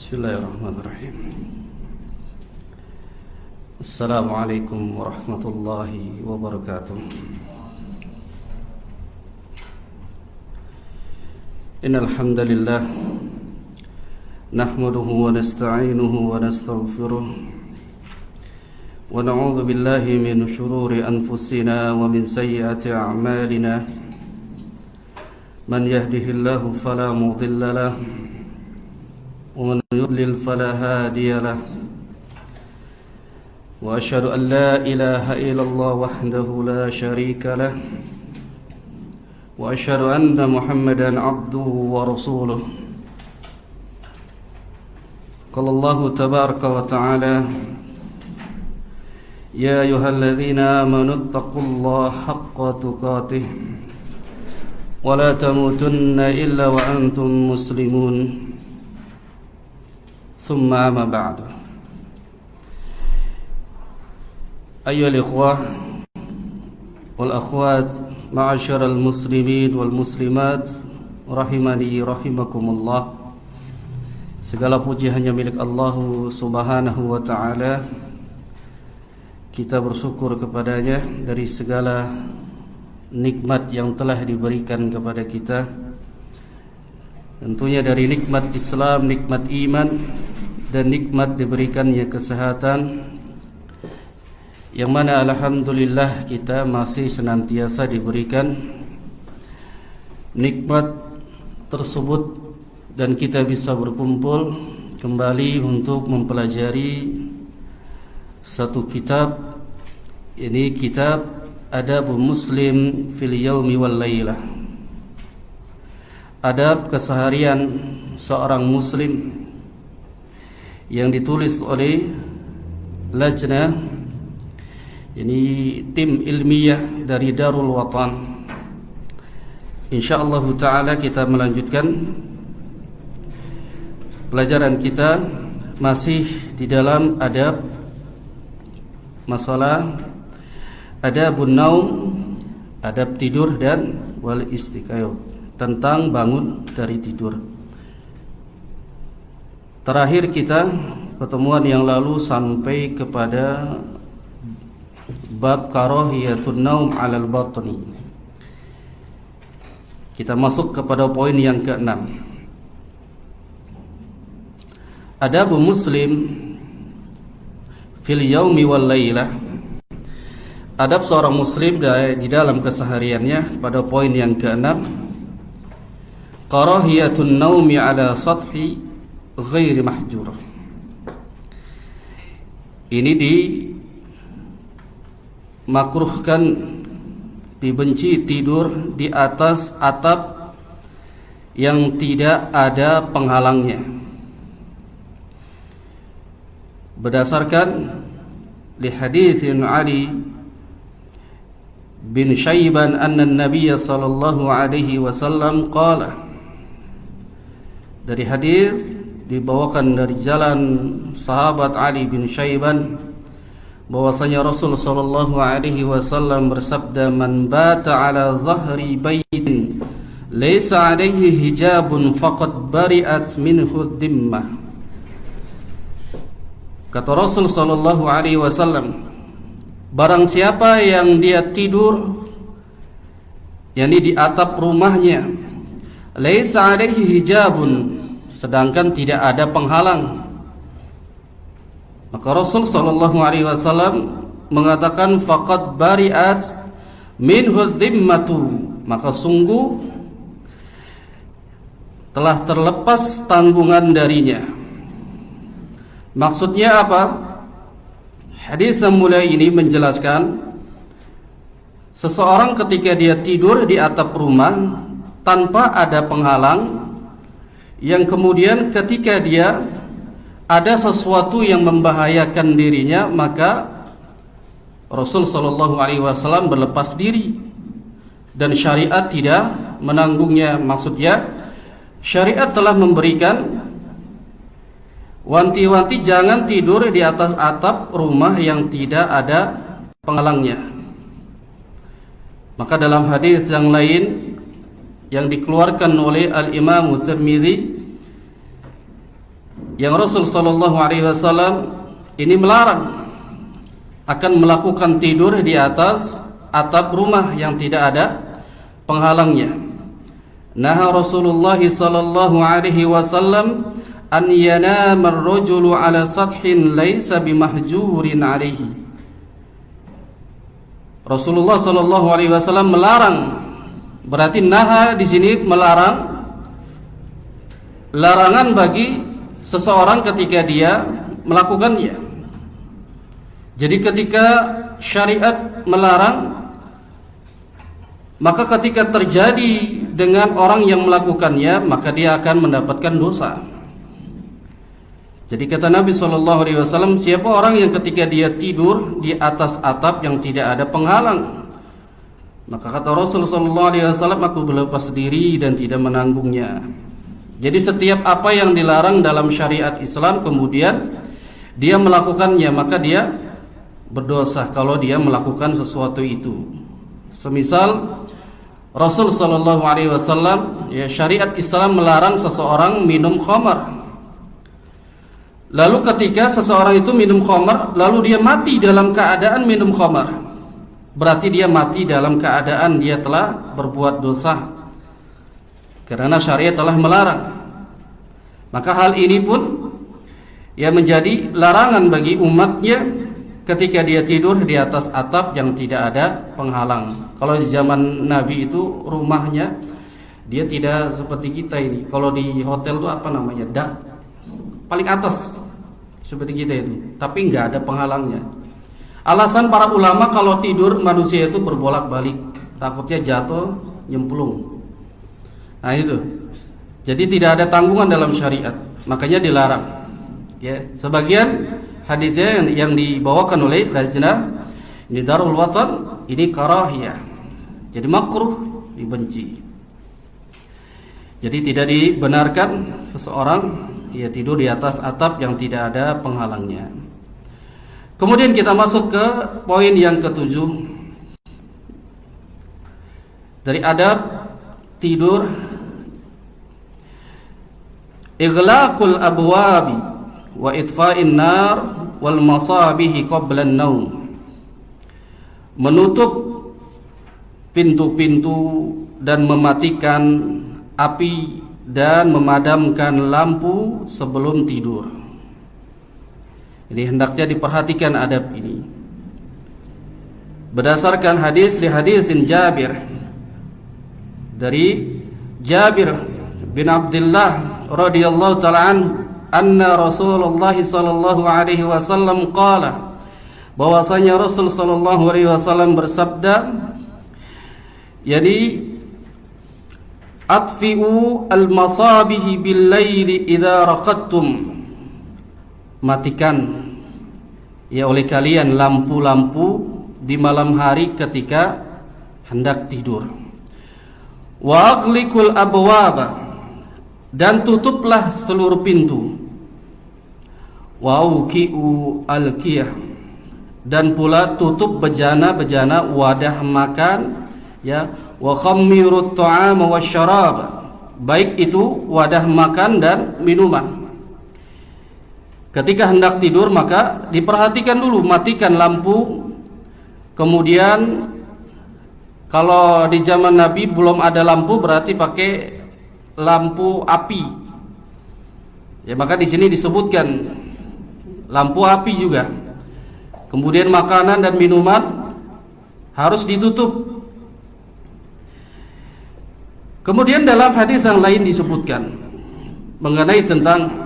Bismillahirrahmanirrahim. Assalamualaikum warahmatullahi wabarakatuh. Innal hamdalillah nahmaduhu wa nasta'inuhu wa nastaghfiruh wa na'udzu billahi min shururi anfusina wa min sayyiati a'malina. Man yahdihillahu fala mudilla lahu ومن يضلل فلا هادي له وأشهد أن لا إله إلا الله وحده لا شريك له وأشهد أن محمدا عبده ورسوله. قال الله تبارك وتعالى يا أيها الذين آمنوا اتقوا الله حق تقاته ولا تموتن إلا وأنتم مسلمون. ثم أما بعد. أيها الإخوة والأخوات معاشر المسلمين والmuslimat rahimani rahimakumullah. Segala puji hanya milik Allah Subhanahu wa ta'ala. Kita bersyukur kepadanya dari segala nikmat yang telah diberikan kepada kita. Tentunya dari nikmat Islam, nikmat iman, dan nikmat diberikannya kesehatan, yang mana alhamdulillah kita masih senantiasa diberikan nikmat tersebut dan kita bisa berkumpul kembali untuk mempelajari satu kitab. Ini kitab Adabul Muslim fil Yaumi wal Lailah, adab keseharian seorang muslim, yang ditulis oleh lajnah, ini tim ilmiah dari Darul Watan. Insyaallah ta'ala kita melanjutkan pelajaran kita masih di dalam adab, masalah adabun naum, adab tidur, dan wal istiqayyah, tentang bangun dari tidur. Terakhir kita pertemuan yang lalu sampai kepada bab karahiyatun naum 'alal batni. Kita masuk kepada poin yang ke-6. Adabul muslim fil yaumi wal lailah. Adab seorang muslim di dalam kesehariannya pada poin yang ke-6. Karahiyatun naumi 'ala sathi ghairi mahjur. Ini dimakruhkan, dibenci tidur di atas atap yang tidak ada penghalangnya, berdasarkan li haditsin Ali bin Syaiban anna an-nabiy sallallahu alaihi wasallam qala. Dari hadis dibawakan dari jalan sahabat Ali bin Syaiban bahwasanya Rasul sallallahu alaihi wasallam bersabda, man bata ala zahri baitin laysa alaihi hijabun faqad bari'at minhu dhimmah. Kata Rasul sallallahu alaihi wasallam, barang siapa yang dia tidur yakni di atap rumahnya, laysa alaihi hijabun, sedangkan tidak ada penghalang, maka Rasul sallallahu alaihi wasallam mengatakan faqad bari'at minhu dhimmatu, maka sungguh telah terlepas tanggungan darinya. Maksudnya apa? Hadis yang mulai ini menjelaskan seseorang ketika dia tidur di atap rumah tanpa ada penghalang, yang kemudian ketika dia ada sesuatu yang membahayakan dirinya, maka Rasul sallallahu alaihi wasallam berlepas diri dan syariat tidak menanggungnya. Maksudnya syariat telah memberikan wanti-wanti jangan tidur di atas atap rumah yang tidak ada penghalangnya. Maka dalam hadis yang lain yang dikeluarkan oleh Al-Imam Tirmidzi yang Rasul sallallahu alaihi wasallam ini melarang akan melakukan tidur di atas atap rumah yang tidak ada penghalangnya. Naha Rasulullah sallallahu alaihi wasallam an yanama ar-rajulu ala sathin laysa bimahjurin alaihi. Rasulullah sallallahu alaihi wasallam melarang, berarti naha di sini melarang, larangan bagi seseorang ketika dia melakukannya. Jadi ketika syariat melarang, maka ketika terjadi dengan orang yang melakukannya, maka dia akan mendapatkan dosa. Jadi kata Nabi SAW, siapa orang yang ketika dia tidur di atas atap yang tidak ada penghalang, maka kata Rasul SAW, aku berlepas diri dan tidak menanggungnya. Jadi setiap apa yang dilarang dalam syariat Islam kemudian dia melakukannya, maka dia berdosa kalau dia melakukan sesuatu itu. Semisal Rasul sallallahu alaihi wasallam, ya, syariat Islam melarang seseorang minum khamar. Lalu ketika seseorang itu minum khamar, lalu dia mati dalam keadaan minum khamar, berarti dia mati dalam keadaan dia telah berbuat dosa, karena syariat telah melarang. Maka hal ini pun ya menjadi larangan bagi umatnya ketika dia tidur di atas atap yang tidak ada penghalang. Kalau di zaman Nabi itu rumahnya dia tidak seperti kita ini. Kalau di hotel itu apa namanya? Dak, paling atas seperti kita itu, tapi nggak ada penghalangnya. Alasan para ulama kalau tidur manusia itu berbolak-balik, takutnya jatuh nyemplung. Nah itu. Jadi tidak ada tanggungan dalam syariat, makanya dilarang. Ya, sebagian hadisnya yang dibawakan oleh Lajnah ini Darul Watan ini karahiyah, jadi makruh, dibenci. Jadi tidak dibenarkan seseorang ya tidur di atas atap yang tidak ada penghalangnya. Kemudian kita masuk ke poin yang ketujuh dari adab tidur, ighlaqul abwabi wa itfa'in nar wal masabihi qabla an-naum. Menutup pintu-pintu dan mematikan api dan memadamkan lampu sebelum tidur. Ini hendaknya diperhatikan adab ini. Berdasarkan hadis Jabir, dari Jabir bin Abdullah radhiyallahu ta'ala anna Rasulullah sallallahu alaihi wasallam qala, bahwasanya Rasul sallallahu alaihi wasallam bersabda, yani atfi'u al-masabihi bil-laili idza raqadtum, matikan ya oleh kalian lampu-lampu di malam hari ketika hendak tidur. Wa aghliqul abwaba, dan tutuplah seluruh pintu. Wa uqi'u al-qiyah, dan pula tutup bejana-bejana wadah makan, ya. Wa khammirut ta'ama wasyarab, baik itu wadah makan dan minuman. Ketika hendak tidur maka diperhatikan dulu, matikan lampu. Kemudian kalau di zaman Nabi belum ada lampu, berarti pakai lampu api. Ya, maka di sini disebutkan lampu api juga. Kemudian makanan dan minuman harus ditutup. Kemudian dalam hadis yang lain disebutkan mengenai tentang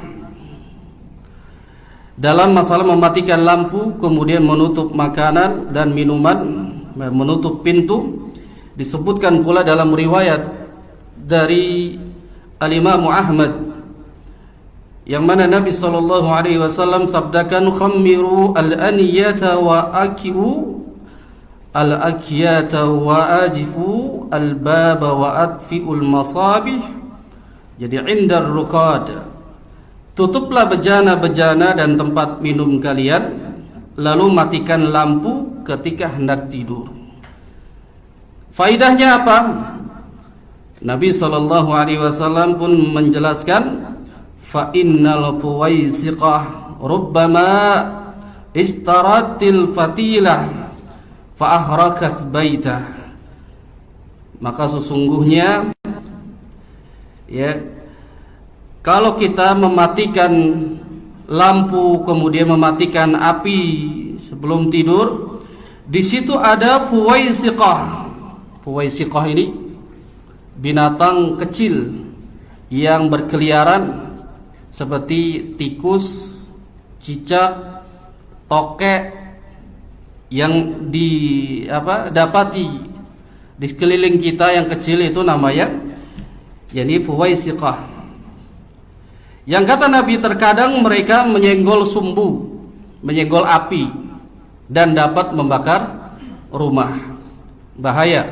dalam masalah mematikan lampu, kemudian menutup makanan dan minuman, menutup pintu. Disebutkan pula dalam riwayat dari Al-Imam Ahmad, yang mana Nabi sallallahu alaihi wasallam sabdakan, khammiru al-aniyata wa akiu al-akyata wa ajifu al-baba wa adfi'ul masabih. Jadi indar ruqad, tutuplah bejana-bejana dan tempat minum kalian, lalu matikan lampu ketika hendak tidur. Faidahnya apa? Nabi sallallahu alaihi wasallam pun menjelaskan, fa innal fuwaisiqah rubbama istaratil fatilah fa ahrakat baitah. Maka sesungguhnya ya, kalau kita mematikan lampu kemudian mematikan api sebelum tidur, di situ ada fuwaisiqah. Fuwaisiqah ini binatang kecil yang berkeliaran seperti tikus, cicak, tokek yang dapati di sekeliling kita yang kecil itu namanya yakni fuwaisiqah. Yang kata Nabi terkadang mereka menyenggol sumbu, menyenggol api dan dapat membakar rumah. Bahaya.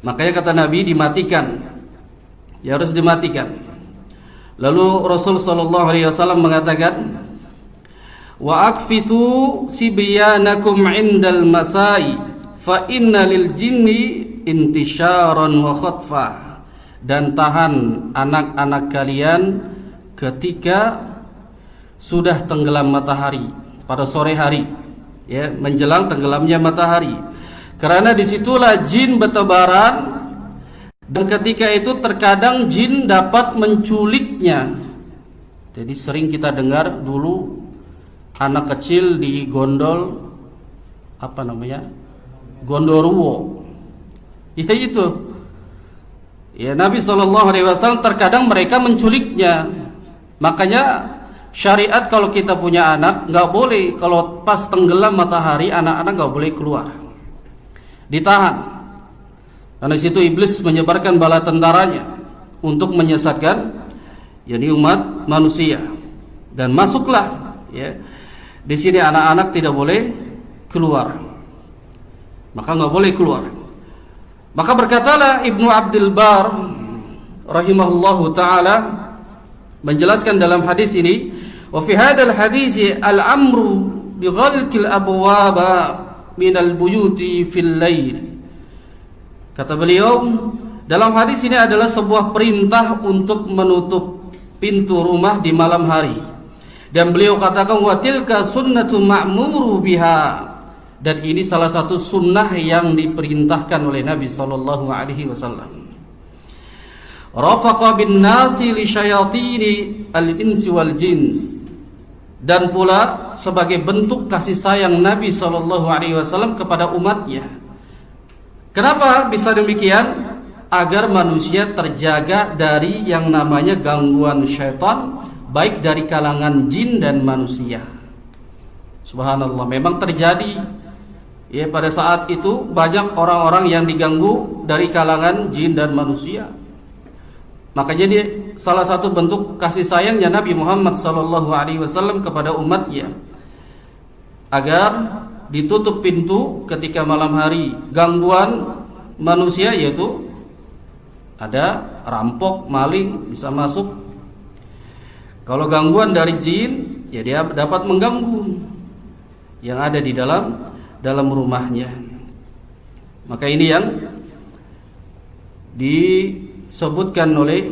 Makanya kata Nabi dimatikan. Ya, harus dimatikan. Lalu Rasul sallallahu alaihi wasallam mengatakan, "Wa akfitu sibyanakum 'indal masai fa inna lil jinni intisharan wa khatfa." Dan tahan anak-anak kalian ketika sudah tenggelam matahari pada sore hari, ya, menjelang tenggelamnya matahari. Karena disitulah jin bertebaran, dan ketika itu terkadang jin dapat menculiknya. Jadi sering kita dengar dulu anak kecil di gondol gondoruo. Ya itu. Ya, Nabi SAW terkadang mereka menculiknya. Makanya syariat kalau kita punya anak nggak boleh kalau pas tenggelam matahari anak-anak nggak boleh keluar, ditahan. Karena situ iblis menyebarkan bala tentaranya untuk menyesatkan yakni umat manusia. Dan masuklah ya, di sini anak-anak tidak boleh keluar, maka nggak boleh keluar. Maka berkatalah Ibnu Abdul Bar rahimahullahu taala menjelaskan dalam hadis ini, wa fi hadzal hadis al-amru bi ghalqil abwaba min al-buyuti fil lail. Kata beliau, dalam hadis ini adalah sebuah perintah untuk menutup pintu rumah di malam hari. Dan beliau katakan, wa tilka sunnatu ma'muru biha. Dan ini salah satu sunnah yang diperintahkan oleh Nabi sallallahu alaihi wasallam. Rafaqa bin nasi li syayatini al-insi wal jins. Dan pula sebagai bentuk kasih sayang Nabi sallallahu alaihi wasallam kepada umatnya. Kenapa bisa demikian? Agar manusia terjaga dari yang namanya gangguan syaitan, baik dari kalangan jin dan manusia. Subhanallah, memang terjadi. Ya, pada saat itu banyak orang-orang yang diganggu dari kalangan jin dan manusia. Makanya dia salah satu bentuk kasih sayangnya Nabi Muhammad SAW kepada umatnya, agar ditutup pintu ketika malam hari. Gangguan manusia yaitu ada rampok, maling bisa masuk. Kalau gangguan dari jin, ya dia dapat mengganggu yang ada di dalam rumahnya. Maka ini yang disebutkan oleh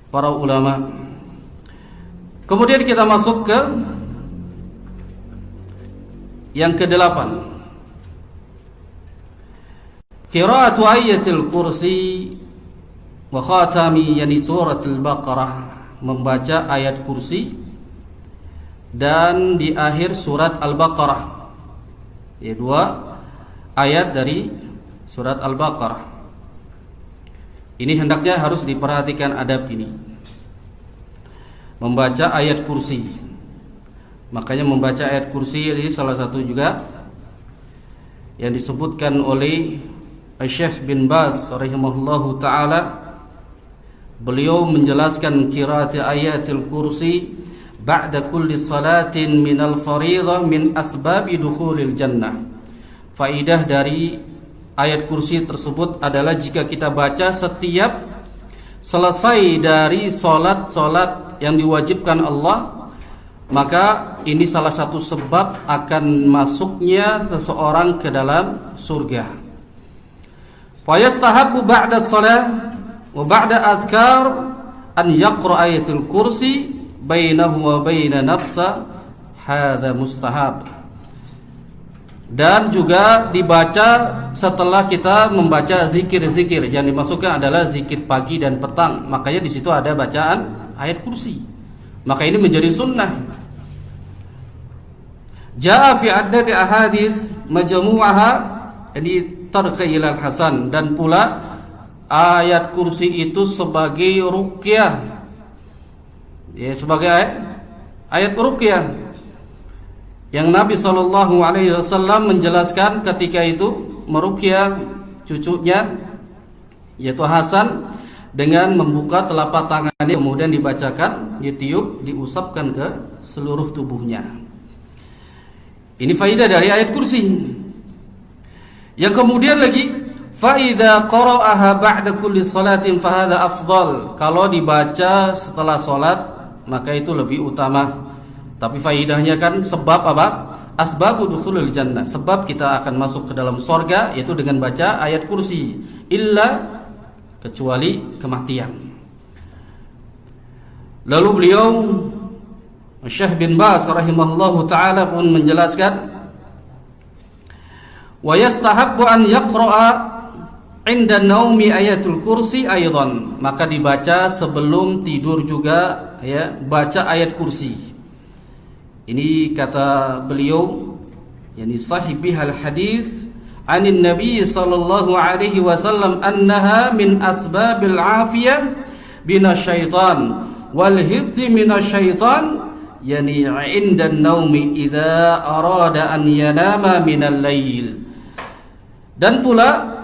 para ulama. Kemudian kita masuk ke yang ke-8, qiraatu ayatil kursi wa khatami, yani surat al-Baqarah, membaca ayat kursi dan di akhir surat Al-Baqarah. Ya, 2 ayat dari surat Al-Baqarah. Ini hendaknya harus diperhatikan adab ini, membaca ayat kursi. Makanya membaca ayat kursi ini salah satu juga yang disebutkan oleh Syekh bin Baz rahimahullahu taala. Beliau menjelaskan qiraat ayatil kursi ba'da kulli salatin minal fariḍah min asbabi dukhulil jannah. Faidah dari ayat kursi tersebut adalah jika kita baca setiap selesai dari solat-solat yang diwajibkan Allah, maka ini salah satu sebab akan masuknya seseorang ke dalam surga. Fa yastahabbu ba'da shalah wa ba'da azkar an yaqra ayatul kursi bainahu wa baina nafsa hadza mustahab. Dan juga dibaca setelah kita membaca zikir-zikir. Yang dimasukkan adalah zikir pagi dan petang. Makanya di situ ada bacaan ayat kursi. Maka ini menjadi sunnah. Jaa fi addati ahadits majmu'aha, ini tarqi ila al-hasan, dan pula ayat kursi itu sebagai ruqyah. Ya, sebagai ayat ruqyah yang Nabi sallallahu alaihi wasallam menjelaskan ketika itu meruqyah cucunya yaitu Hasan dengan membuka telapak tangannya, kemudian dibacakan, ditiup, diusapkan ke seluruh tubuhnya. Ini faidah dari ayat kursi. Yang kemudian lagi, fa idza qara'aha ba'da kulli salatin fa hadza afdal. Kalau dibaca setelah salat maka itu lebih utama. Tapi faidahnya kan sebab apa? Asbabu dukhulil jannah. Sebab kita akan masuk ke dalam surga yaitu dengan baca ayat kursi. Illa, kecuali kematian. Lalu beliau Syekh bin Baz rahimahullahu taala pun menjelaskan, wa yastahabbu an yaqra'a 'inda naumi ayatul kursi aidan. Maka dibaca sebelum tidur juga, ya, baca ayat kursi. Ini kata beliau, yani sahibihal hadis anin nabi sallallahu alaihi wasallam annaha min asbabil afiyah minasyaitan wal hifzi minasyaitan, yani indan naumi idza arada an yanama minal lail. Dan pula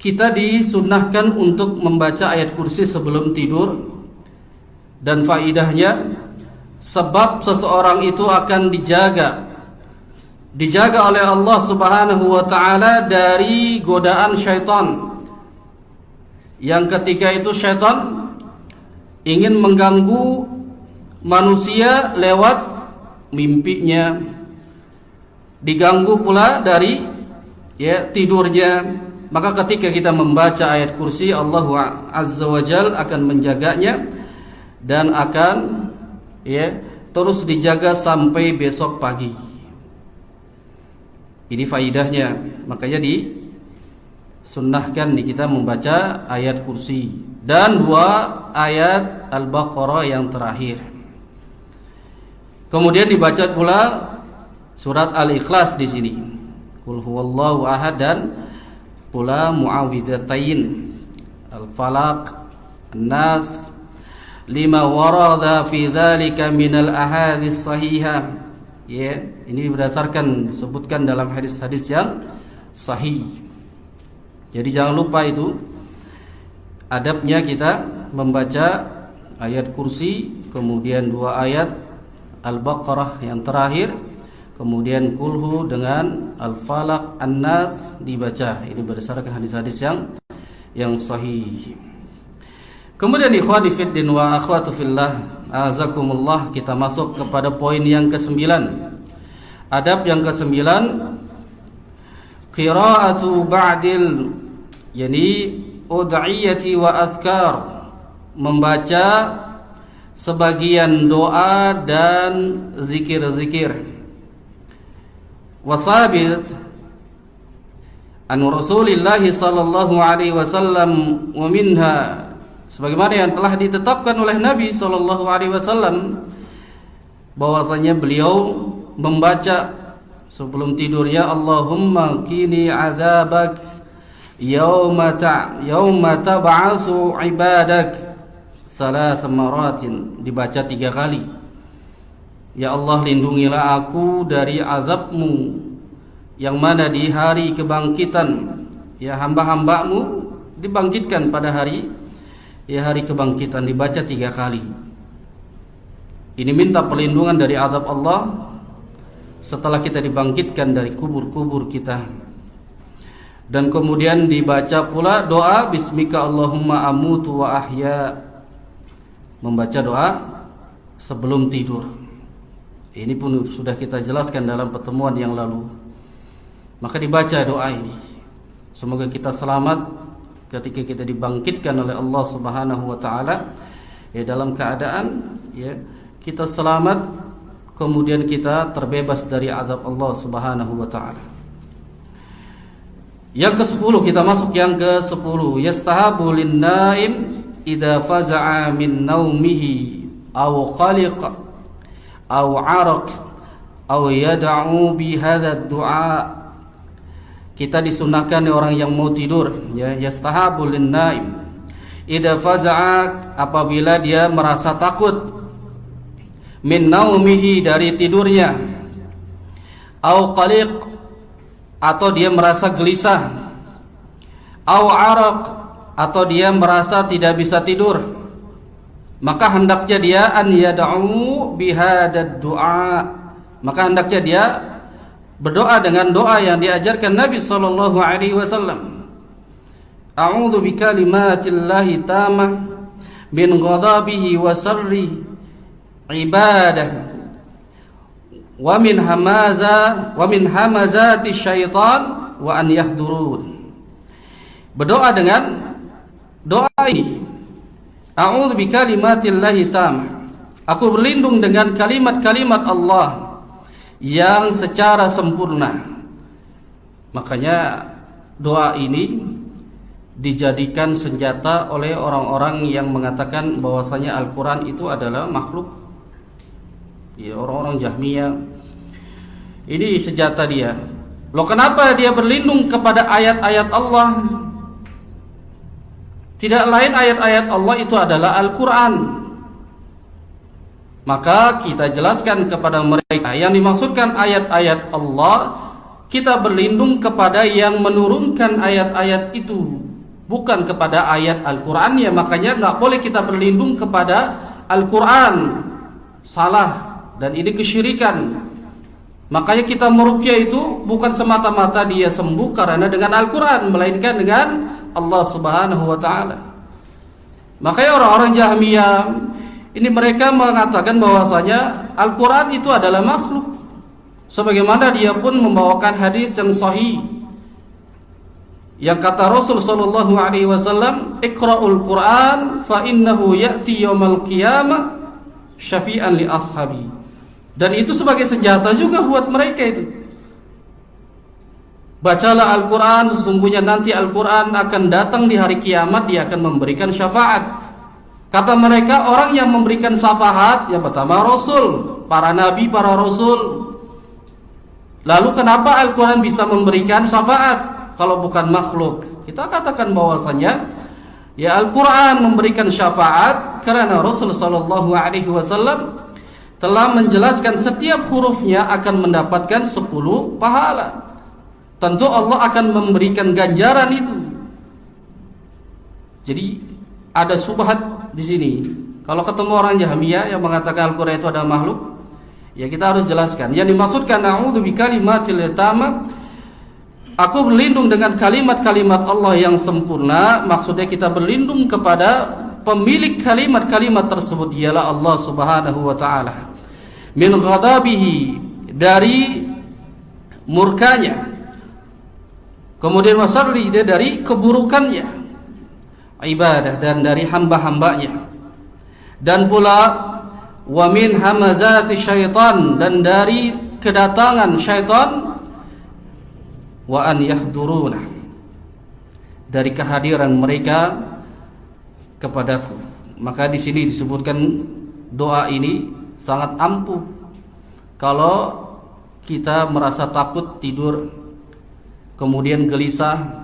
kita disunnahkan untuk membaca ayat kursi sebelum tidur. Dan faidahnya, sebab seseorang itu akan dijaga oleh Allah Subhanahu wa taala dari godaan syaitan, yang ketika itu syaitan ingin mengganggu manusia lewat mimpinya, diganggu pula dari, ya, tidurnya. Maka ketika kita membaca ayat kursi, Allah Azza wa Jal akan menjaganya dan akan, ya, terus dijaga sampai besok pagi. Ini faidahnya. Makanya disunnahkan di kita membaca ayat kursi dan 2 ayat Al-Baqarah yang terakhir. Kemudian dibaca pula surat Al-Ikhlas di sini, Qul huwallahu ahad, dan pula Muawwidhatain, Al-Falaq, An-Nas, lima warada fi dzalika minal ahadits sahihah. Ya, ini berdasarkan disebutkan dalam hadis-hadis yang sahih. Jadi jangan lupa itu adabnya kita membaca ayat kursi, kemudian 2 ayat Al-Baqarah yang terakhir, kemudian kulhu dengan Al-Falaq, An-Nas dibaca. Ini berdasarkan hadis-hadis yang sahih. Kemudian ikhwani fiddin wa akhwatu fillah, azakumullah, kita masuk kepada poin yang ke-9. Adab yang ke-9, qira'atu ba'dil, yani ud'iyati wa azkar, membaca sebagian doa dan zikir-zikir. Wasabit an Rasulillah sallallahu alaihi wasallam wa minha, sebagaimana yang telah ditetapkan oleh Nabi sallallahu alaihi wasallam bahwasanya beliau membaca sebelum tidur, ya Allahumma qini adzabak yauma tab'atsu ibadak salasa maratin, dibaca 3 kali. Ya Allah, lindungilah aku dari azabmu yang mana di hari kebangkitan, ya hamba-hambamu dibangkitkan pada hari, ya hari kebangkitan, dibaca 3 kali. Ini minta perlindungan dari azab Allah setelah kita dibangkitkan dari kubur-kubur kita. Dan kemudian dibaca pula doa bismika Allahumma amutu wa ahya, membaca doa sebelum tidur. Ini pun sudah kita jelaskan dalam pertemuan yang lalu. Maka dibaca doa ini, semoga kita selamat ketika kita dibangkitkan oleh Allah Subhanahu wa taala ya dalam keadaan ya kita selamat, kemudian kita terbebas dari azab Allah Subhanahu wa taala. Yang ke-10, kita masuk yang ke-10. Yastahabu lin-naim idza faza'a min naumihi aw qaliqa aw 'araq aw yad'u bi hadha ad-du'a. Kita disunahkan orang yang mau tidur ya, yastahabu lin-naim idza faza'a, apabila dia merasa takut, min naumihi, dari tidurnya, aw qaliq, atau dia merasa gelisah, aw araq, atau dia merasa tidak bisa tidur, maka hendaknya dia an yad'u bihadad du'a, maka hendaknya dia berdoa dengan doa yang diajarkan Nabi sallallahu alaihi wasallam. A'udzu bikalimatillahi tammah min ghadabihi wa sarri ibadah wa min hamazati syaitan wa an yahdurun. Berdoa dengan doa ini, a'udzu bikalimatillahi tammah, aku berlindung dengan kalimat-kalimat Allah yang secara sempurna. Makanya doa ini dijadikan senjata oleh orang-orang yang mengatakan bahwasanya Al-Quran itu adalah makhluk. Ya, orang-orang Jahmiyah, ini senjata dia. Loh, kenapa dia berlindung kepada ayat-ayat Allah? Tidak lain ayat-ayat Allah itu adalah Al-Quran. Maka kita jelaskan kepada mereka, yang dimaksudkan ayat-ayat Allah, kita berlindung kepada yang menurunkan ayat-ayat itu, bukan kepada ayat Al-Quran. Ya, makanya nggak boleh kita berlindung kepada Al-Quran. Salah. Dan ini kesyirikan. Makanya kita meruqyah itu bukan semata-mata dia sembuh karena dengan Al-Quran, melainkan dengan Allah Subhanahu wa ta'ala. Makanya orang-orang Jahmiyah ini mereka mengatakan bahwasanya Al-Quran itu adalah makhluk, sebagaimana dia pun membawakan hadis yang sahih yang kata Rasul sallallahu alaihi wasallam, "Iqra'ul Qur'an fa innahu ya'ti yaumal qiyamah syafi'an li ashabi." Dan itu sebagai senjata juga buat mereka itu. Bacalah Al-Quran, sesungguhnya nanti Al-Quran akan datang di hari kiamat, dia akan memberikan syafaat. Kata mereka, orang yang memberikan syafaat yang pertama Rasul, para nabi, para Rasul. Lalu kenapa Al-Quran bisa memberikan syafaat kalau bukan makhluk? Kita katakan bahwasanya ya Al-Quran memberikan syafaat karena Rasul sallallahu alaihi wasallam telah menjelaskan setiap hurufnya akan mendapatkan 10 pahala. Tentu Allah akan memberikan ganjaran itu. Jadi ada subhat di sini. Kalau ketemu orang Jahmiyah yang mengatakan Al-Quran itu ada makhluk, ya kita harus jelaskan. Yang dimaksudkan a'udzu bikalimatil tammah, aku berlindung dengan kalimat-kalimat Allah yang sempurna, maksudnya kita berlindung kepada pemilik kalimat-kalimat tersebut, ialah Allah Subhanahu wa ta'ala. Min ghadabihi, dari murkanya, kemudian wasarri, dari keburukannya, ibadah, dan dari hamba-hambanya, dan pula wa min hamazati syaitan, dan dari kedatangan syaitan, wa an yahduruna, dari kehadiran mereka kepadaku. Maka di sini disebutkan doa ini sangat ampuh kalau kita merasa takut tidur, kemudian gelisah,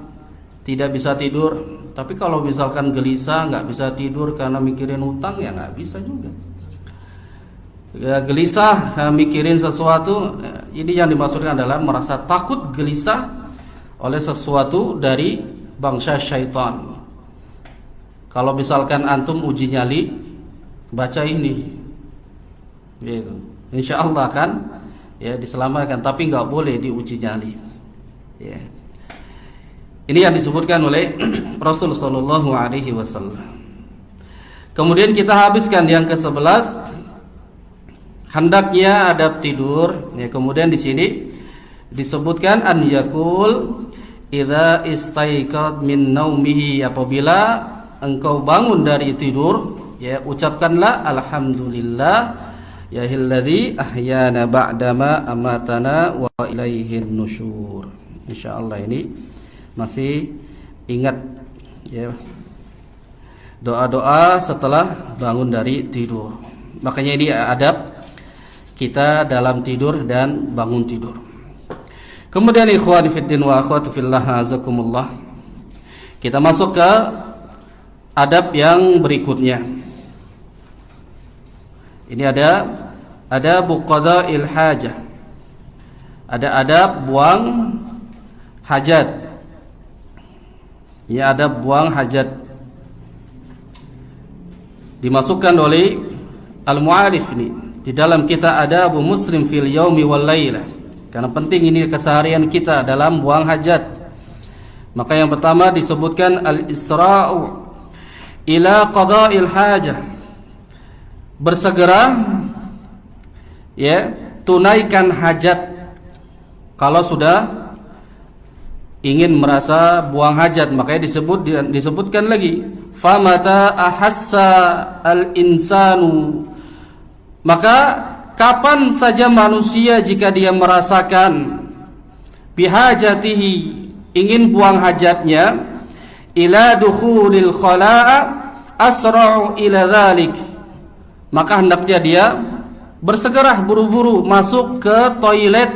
tidak bisa tidur. Tapi kalau misalkan gelisah nggak bisa tidur karena mikirin utang, ya nggak bisa juga. Ya, gelisah mikirin sesuatu, ini yang dimaksudkan adalah merasa takut, gelisah oleh sesuatu dari bangsa syaitan. Kalau misalkan antum uji nyali, baca ini, gitu. Insya Allah kan ya diselamatkan, tapi nggak boleh diuji nyali. Ya. Ini yang disebutkan oleh Rasul sallallahu alaihi wasallam. Kemudian kita habiskan yang ke-11, hendaknya adab tidur. Ya, kemudian di sini disebutkan an yakul idza istaiqad min naumihi, apabila engkau bangun dari tidur, ya ucapkanlah alhamdulillah yahilladzi ahyana ba'dama amatana wa ilaihin nusyur. Insyaallah ini masih ingat ya doa-doa setelah bangun dari tidur. Makanya ini adab kita dalam tidur dan bangun tidur. Kemudian ikhwani fiddin wa akhwati fillah azakumullah, kita masuk ke adab yang berikutnya. Ini ada qada'il hajah. Ada adab buang hajat. Ya, adab buang hajat dimasukkan oleh al-mu'arif ini di dalam kita Adabu Muslim fil yaumi wal lailah. Karena penting ini keseharian kita dalam buang hajat. Maka yang pertama disebutkan al-isra'u ila qada'il hajah. Bersegera ya tunaikan hajat kalau sudah ingin merasa buang hajat. Makanya disebutkan lagi famata ahassa al-insanu, maka kapan saja manusia jika dia merasakan bihajatihi, ingin buang hajatnya, ila dukhulil khala'a asra'u ila dhalik, maka hendaknya dia bersegera buru-buru masuk ke toilet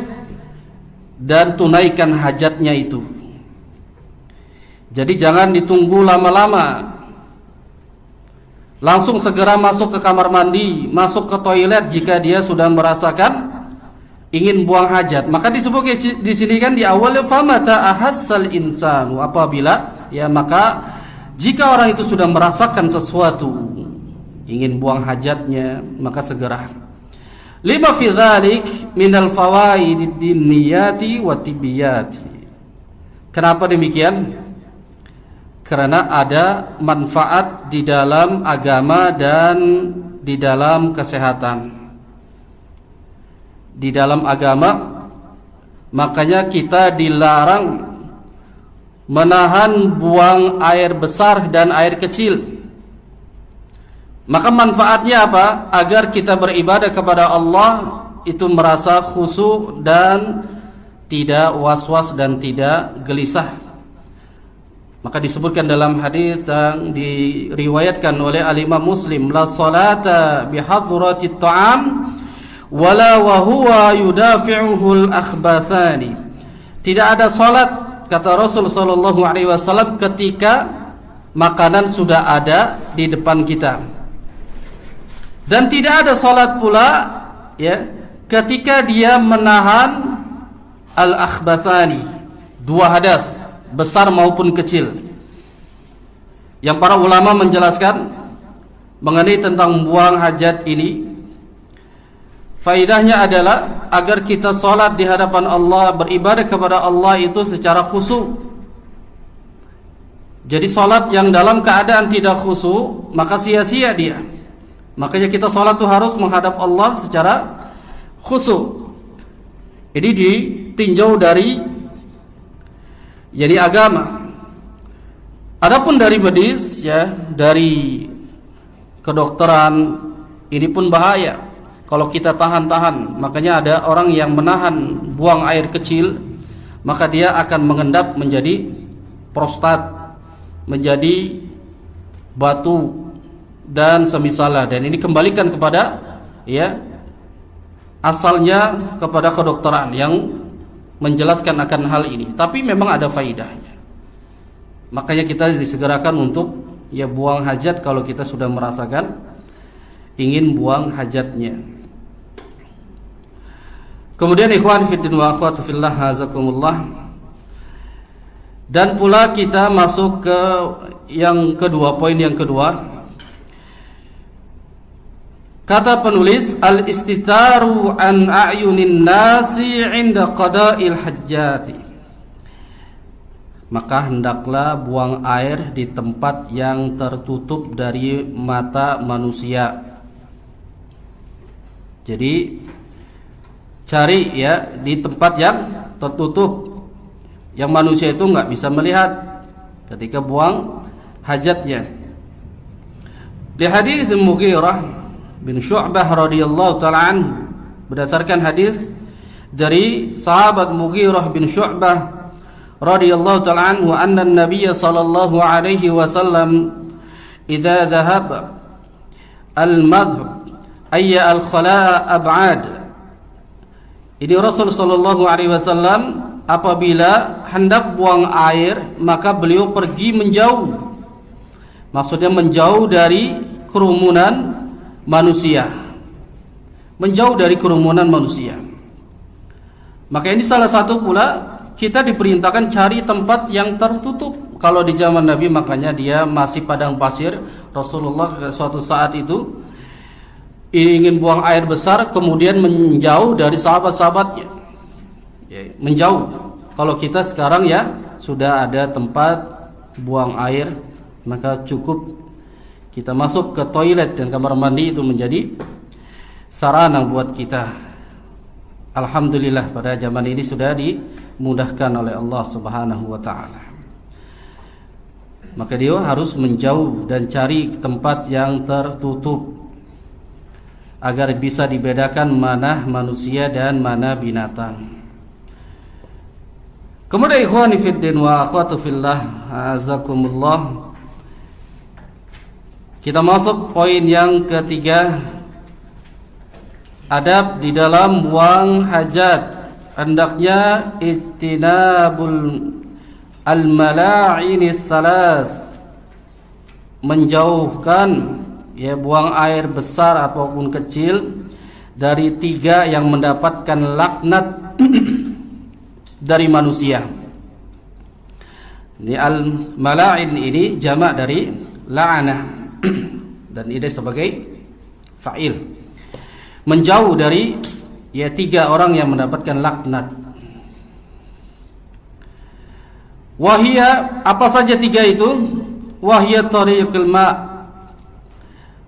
dan tunaikan hajatnya itu. Jadi jangan ditunggu lama-lama, langsung segera masuk ke kamar mandi, masuk ke toilet jika dia sudah merasakan ingin buang hajat. Maka disebut di sini kan di awal famata ahassal insanu, apabila ya maka jika orang itu sudah merasakan sesuatu ingin buang hajatnya, maka segera. Lima fi dzalik minal fawaidid diniyati wa tibbiyati. Kenapa demikian? Karena ada manfaat di dalam agama dan di dalam kesehatan. Di dalam agama, makanya kita dilarang menahan buang air besar dan air kecil. Maka manfaatnya apa? Agar kita beribadah kepada Allah itu merasa khusyuk dan tidak was-was dan tidak gelisah. Maka disebutkan dalam hadis yang diriwayatkan oleh al-Imam Muslim, la salata bihadratit ta'am wala wa huwa yudafi'uhu al-akhbathani. Tidak ada salat, kata Rasul sallallahu alaihi wasallam, ketika makanan sudah ada di depan kita. Dan tidak ada salat pula ya ketika dia menahan al-akhbathani, dua hadas, besar maupun kecil. Yang para ulama menjelaskan mengenai tentang buang hajat ini, faidahnya adalah agar kita salat di hadapan Allah, beribadah kepada Allah itu secara khusyuk. Jadi salat yang dalam keadaan tidak khusyuk, maka sia-sia dia. Makanya kita salat itu harus menghadap Allah secara khusyuk. Ini ditinjau dari jadi agama. Adapun dari medis ya, dari kedokteran, ini pun bahaya kalau kita tahan-tahan. Makanya ada orang yang menahan buang air kecil, maka dia akan mengendap menjadi prostat, menjadi batu dan semisalnya. Dan ini kembalikan kepada ya asalnya kepada kedokteran yang menjelaskan akan hal ini. Tapi memang ada faidahnya. Makanya kita disegerakan untuk ya buang hajat kalau kita sudah merasakan ingin buang hajatnya. Kemudian ikhwan fiddin wa akhwatu fillah hazakumullah, dan pula kita masuk ke yang kedua, poin yang kedua. Kata penulis, al-istitaru an a'yunin nasi 'inda qada'il hajjati. Maka hendaklah buang air di tempat yang tertutup dari mata manusia. Jadi cari ya di tempat yang tertutup, yang manusia itu nggak bisa melihat ketika buang hajatnya. Di hadis Mughirah bin Syu'bah radhiyallahu taala anhu, berdasarkan hadis dari sahabat Mughirah bin Syu'bah radhiyallahu taala anhu, anna an-nabiy sallallahu alaihi wasallam idza dhahaba al-madhhab ayya al-khala' ab'ad. Ini Rasul sallallahu alaihi wasallam apabila hendak buang air maka beliau pergi menjauh. Maksudnya menjauh dari kerumunan manusia. Menjauh dari kerumunan manusia. Maka ini salah satu pula kita diperintahkan cari tempat yang tertutup. Kalau di zaman Nabi makanya dia masih padang pasir. Rasulullah suatu saat itu ingin buang air besar, kemudian menjauh dari sahabat-sahabatnya. Menjauh. Kalau kita sekarang ya sudah ada tempat buang air, maka cukup kita masuk ke toilet dan kamar mandi, itu menjadi sarana buat kita. Alhamdulillah pada zaman ini sudah dimudahkan oleh Allah Subhanahu wa taala. Maka dia harus menjauh dan cari tempat yang tertutup agar bisa dibedakan mana manusia dan mana binatang. Kemudian ikhwani fiddin wa akhwatu fillah, azakumullah, kita masuk poin yang ketiga, adab di dalam buang hajat. Hendaknya istinabul al-mala'inis salas, menjauhkan ya buang air besar ataupun kecil dari 3 yang mendapatkan laknat dari manusia. Ini al-mala'in ini jamak dari la'anah dan ini sebagai fa'il. Menjauh dari ya 3 orang yang mendapatkan laknat. Wahia, apa saja 3 itu? Wahia tariqul ma',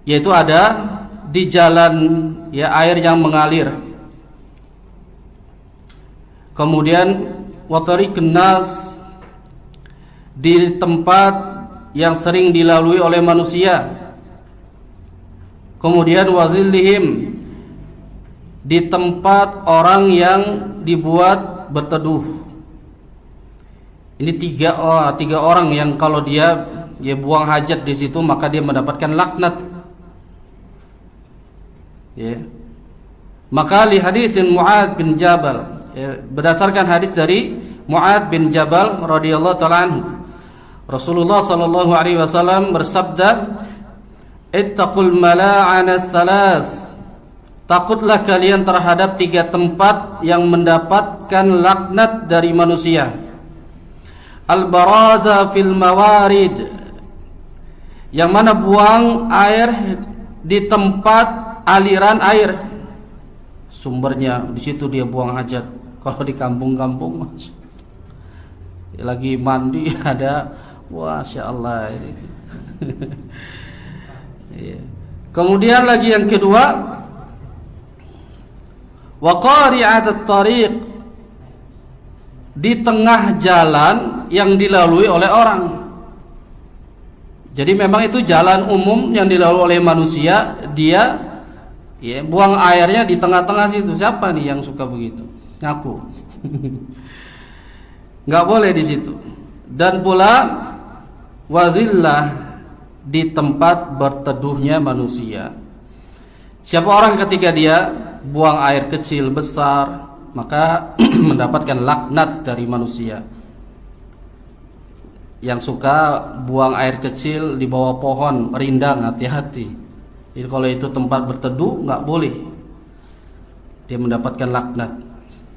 yaitu ada di jalan ya air yang mengalir. Kemudian wa tariqun nas, di tempat yang sering dilalui oleh manusia. Kemudian wazillihim, di tempat orang yang dibuat berteduh. Ini 3 orang yang kalau dia buang hajat di situ maka dia mendapatkan laknat. Ya. Maka li hadisin Mu'adz bin Jabal, ya, berdasarkan hadis dari Mu'adz bin Jabal radhiyallahu ta'ala anhu, Rasulullah sallallahu alaihi wasallam bersabda, "Ittaqul mala'anas salas." Takutlah kalian terhadap 3 tempat yang mendapatkan laknat dari manusia. Al-baraza fil mawarid, yang mana buang air di tempat aliran air. Sumbernya di situ dia buang hajat. Kalau di kampung-kampung lagi mandi ada, masya Allah. Kemudian lagi yang kedua, wa qari'at at-tariq, di tengah jalan yang dilalui oleh orang. Jadi memang itu jalan umum yang dilalui oleh manusia, dia ya buang airnya di tengah-tengah situ. Siapa nih yang suka begitu? Ngaku. Enggak boleh di situ. Dan pula wazillah, di tempat berteduhnya manusia. Siapa orang ketika dia buang air kecil besar maka mendapatkan laknat dari manusia. Yang suka buang air kecil di bawah pohon rindang, hati-hati. Jadi kalau itu tempat berteduh nggak boleh, dia mendapatkan laknat.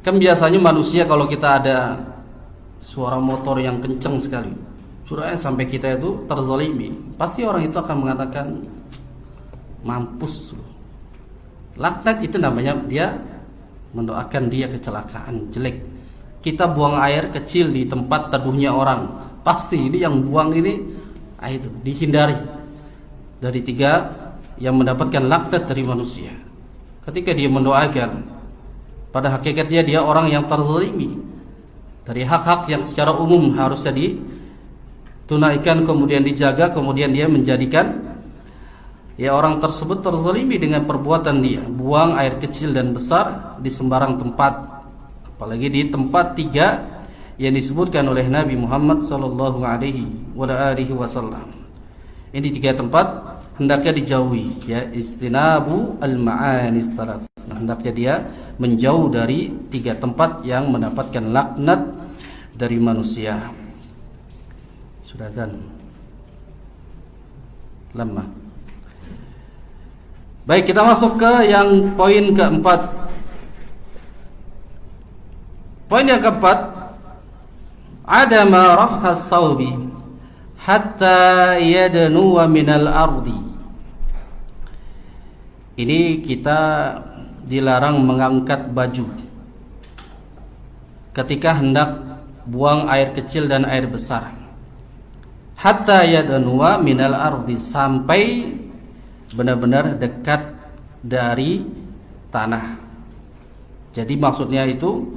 Kan biasanya manusia kalau kita ada suara motor yang kenceng sekali, suaranya sampai kita itu terzalimi, pasti orang itu akan mengatakan mampus. Laknat itu namanya dia mendoakan dia kecelakaan jelek. Kita buang air kecil di tempat teduhnya orang, pasti ini yang buang ini itu dihindari dari 3 yang mendapatkan laknat dari manusia. Ketika dia mendoakan, pada hakikatnya dia orang yang terzalimi dari hak-hak yang secara umum harusnya ditunaikan, kemudian dijaga, kemudian dia menjadikan ya orang tersebut terzalimi dengan perbuatan dia, buang air kecil dan besar di sembarang tempat, apalagi di tempat tiga yang disebutkan oleh Nabi Muhammad sallallahu alaihi wasallam. Ini tiga tempat hendaknya dijauhi, ya, istinabu al-ma'ani salas. Hendaknya dia menjauh dari tiga tempat yang mendapatkan laknat dari manusia. Sudah azan. Lama. Baik, kita masuk ke yang poin keempat. Poin yang keempat, adama raf'a as-sawbi hatta yadnuwa minal ardi. Ini kita dilarang mengangkat baju ketika hendak buang air kecil dan air besar. Hatta yadnuwa minal ardi, sampai benar-benar dekat dari tanah. Jadi maksudnya itu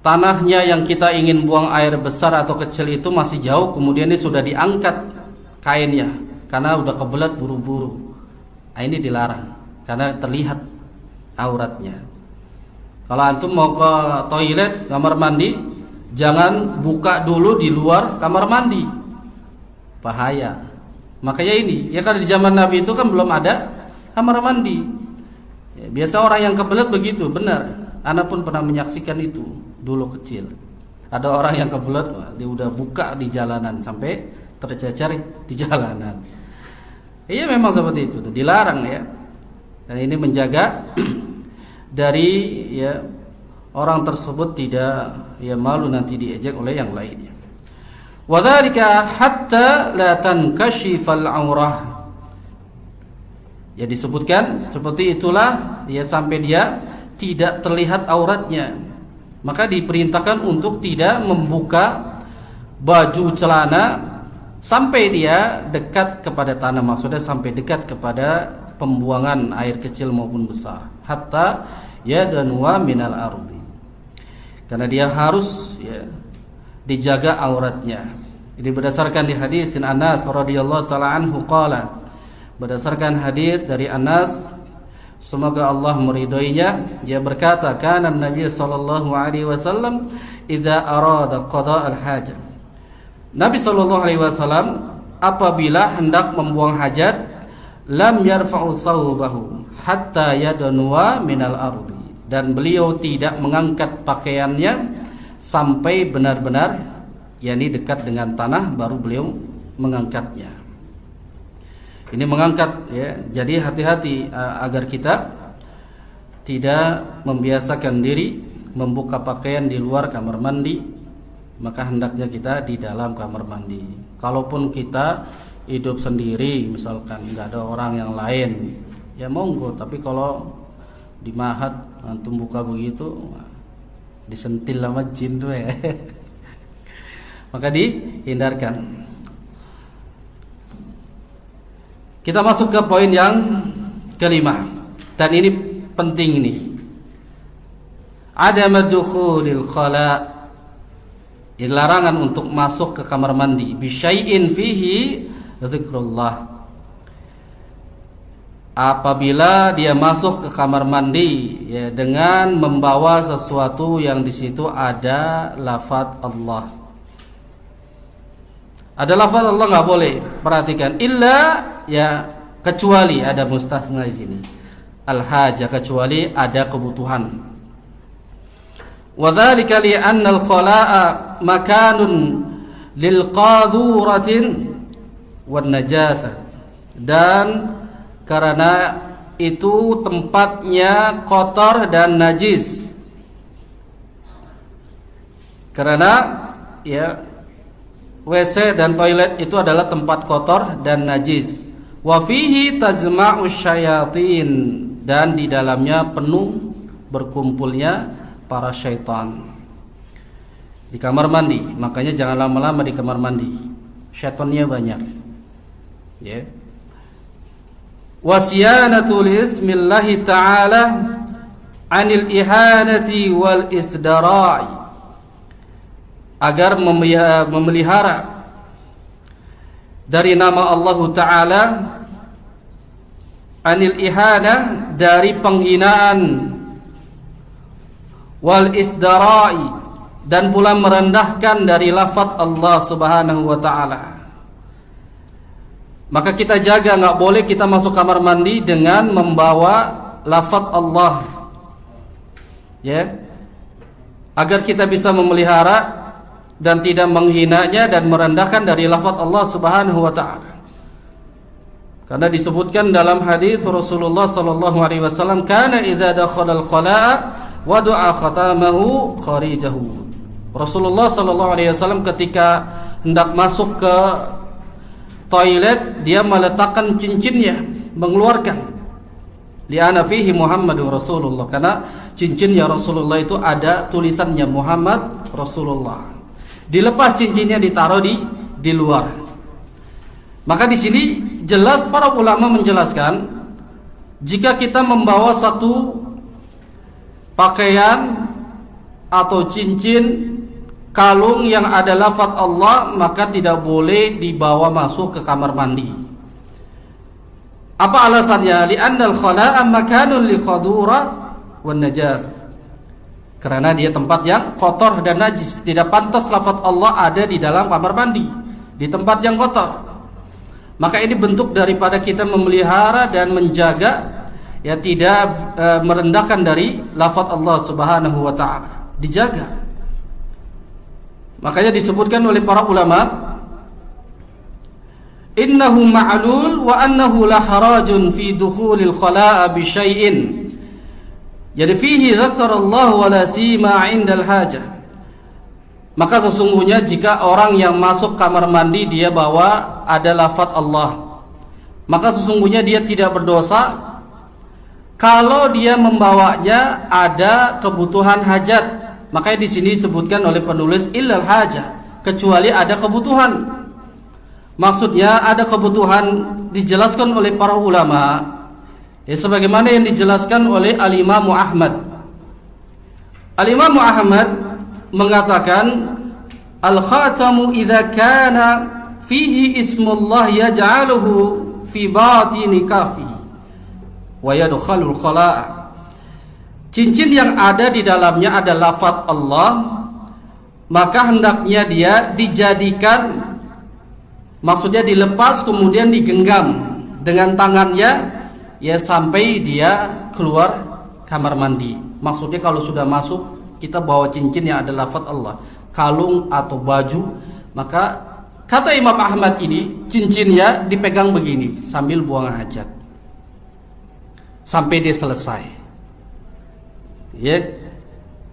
tanahnya yang kita ingin buang air besar atau kecil itu masih jauh, kemudian ini sudah diangkat kainnya karena udah kebelet buru-buru. Nah, ini dilarang karena terlihat auratnya. Kalau antum mau ke toilet, kamar mandi, jangan buka dulu di luar kamar mandi, bahaya. Makanya ini, ya kan di zaman Nabi itu kan belum ada kamar mandi. Ya, biasa orang yang kebelet begitu, benar. Ana pun pernah menyaksikan itu dulu kecil. Ada orang yang kebelet, dia udah buka di jalanan sampai tercecer di jalanan. Iya, memang seperti itu, dilarang ya. Dan ini menjaga dari ya orang tersebut tidak ya malu nanti diejek oleh yang lainnya. Wadzalika hatta la tankashifal aurah. Ya, disebutkan seperti itulah ya sampai dia tidak terlihat auratnya. Maka diperintahkan untuk tidak membuka baju celana sampai dia dekat kepada tanah, maksudnya sampai dekat kepada pembuangan air kecil maupun besar. Hatta yadanwa minal ardi. Karena dia harus ya dijaga auratnya. Ini berdasarkan di hadis Anas radhiyallahu taala anhu qala. Berdasarkan hadis dari Anas, semoga Allah meridhoinya, dia berkata, kana Nabi sallallahu alaihi wasallam idza arada qada al-hajah. Nabi sallallahu alaihi wasallam apabila hendak membuang hajat, lam yarfa'u thawbahu hatta yadanwa minal ardi. Dan beliau tidak mengangkat pakaiannya sampai benar-benar yakni dekat dengan tanah, baru beliau mengangkatnya. Ini mengangkat ya. Jadi hati-hati agar kita tidak membiasakan diri membuka pakaian di luar kamar mandi. Maka hendaknya kita di dalam kamar mandi. Kalaupun kita hidup sendiri, misalkan nggak ada orang yang lain, ya monggo. Tapi kalau di mahat antum buka begitu, disentil sama jin tuh ya. Maka dihindarkan. Kita masuk ke poin yang kelima, dan ini penting nih. Adam dukhulil khala', larangan untuk masuk ke kamar mandi bisyai'in fihi zikrullah. Apabila dia masuk ke kamar mandi ya dengan membawa sesuatu yang di situ ada lafaz Allah. Ada lafaz Allah nggak boleh. Perhatikan, illa ya kecuali ada mustasna di sini. Al-hajah, kecuali ada kebutuhan. Wadzalika li'anna al-khala'a makanun lil qadhuratin wan najasah. Dan karena itu tempatnya kotor dan najis. Karena ya WC dan toilet itu adalah tempat kotor dan najis. Wa fihi tajma'u syayatin, dan di dalamnya penuh berkumpulnya para syaitan. Di kamar mandi, makanya jangan lama-lama di kamar mandi. Syaitannya banyak. Ya. Wasyanatu lismillahi ta'ala 'anil ihanati wal isdara'i, agar memelihara dari nama Allah Ta'ala anil ihana, dari penghinaan, wal isdarai, dan pula merendahkan dari lafaz Allah Subhanahu wa taala. Maka kita jaga, nggak boleh kita masuk kamar mandi dengan membawa lafaz Allah, ya, agar kita bisa memelihara dan tidak menghinanya dan merendahkan dari lafaz Allah Subhanahu wa taala. Karena disebutkan dalam hadis Rasulullah sallallahu alaihi wasallam, kana idza dakhala al-khala'a wa du'a khatamahu kharijahu. Rasulullah sallallahu alaihi wasallam ketika hendak masuk ke toilet, dia meletakkan cincinnya, mengeluarkan, li'ana fihi Muhammadur Rasulullah, karena cincinnya Rasulullah itu ada tulisannya Muhammad Rasulullah. Dilepas cincinnya, ditaruh di luar. Maka di sini jelas para ulama menjelaskan, jika kita membawa satu pakaian atau cincin, kalung yang ada lafaz Allah, maka tidak boleh dibawa masuk ke kamar mandi. Apa alasannya? Li'annal khala'a makanun li khadura wan najas. Karena dia tempat yang kotor dan najis. Tidak pantas lafaz Allah ada di dalam kamar mandi, di tempat yang kotor. Maka ini bentuk daripada kita memelihara dan menjaga, ya, tidak merendahkan dari lafaz Allah Subhanahu wa taala. Dijaga. Makanya disebutkan oleh para ulama, innahu ma'lul wa annahu la harajun fi dukhulil khala'a bi syai'in. Jadi fihi dzakarallahu wa la sima 'indal hajah. Maka sesungguhnya jika orang yang masuk kamar mandi dia bawa ada lafaz Allah, maka sesungguhnya dia tidak berdosa kalau dia membawanya ada kebutuhan hajat. Makanya di sini disebutkan oleh penulis illal hajah, kecuali ada kebutuhan. Maksudnya ada kebutuhan dijelaskan oleh para ulama, ya, sebagaimana yang dijelaskan oleh Al-Imam Ahmad. Al-Imam Ahmad mengatakan, al-khatamu idza kana fihi ismullah yaj'aluhu fi batini kafi wa yadkhulul khala'a. Cincin yang ada di dalamnya ada lafaz Allah, maka hendaknya dia dijadikan, maksudnya dilepas kemudian digenggam dengan tangannya, ya, sampai dia keluar kamar mandi. Maksudnya kalau sudah masuk kita bawa cincin yang ada lafaz Allah, kalung atau baju, maka kata Imam Ahmad ini cincinnya dipegang begini sambil buang hajat sampai dia selesai. Ya,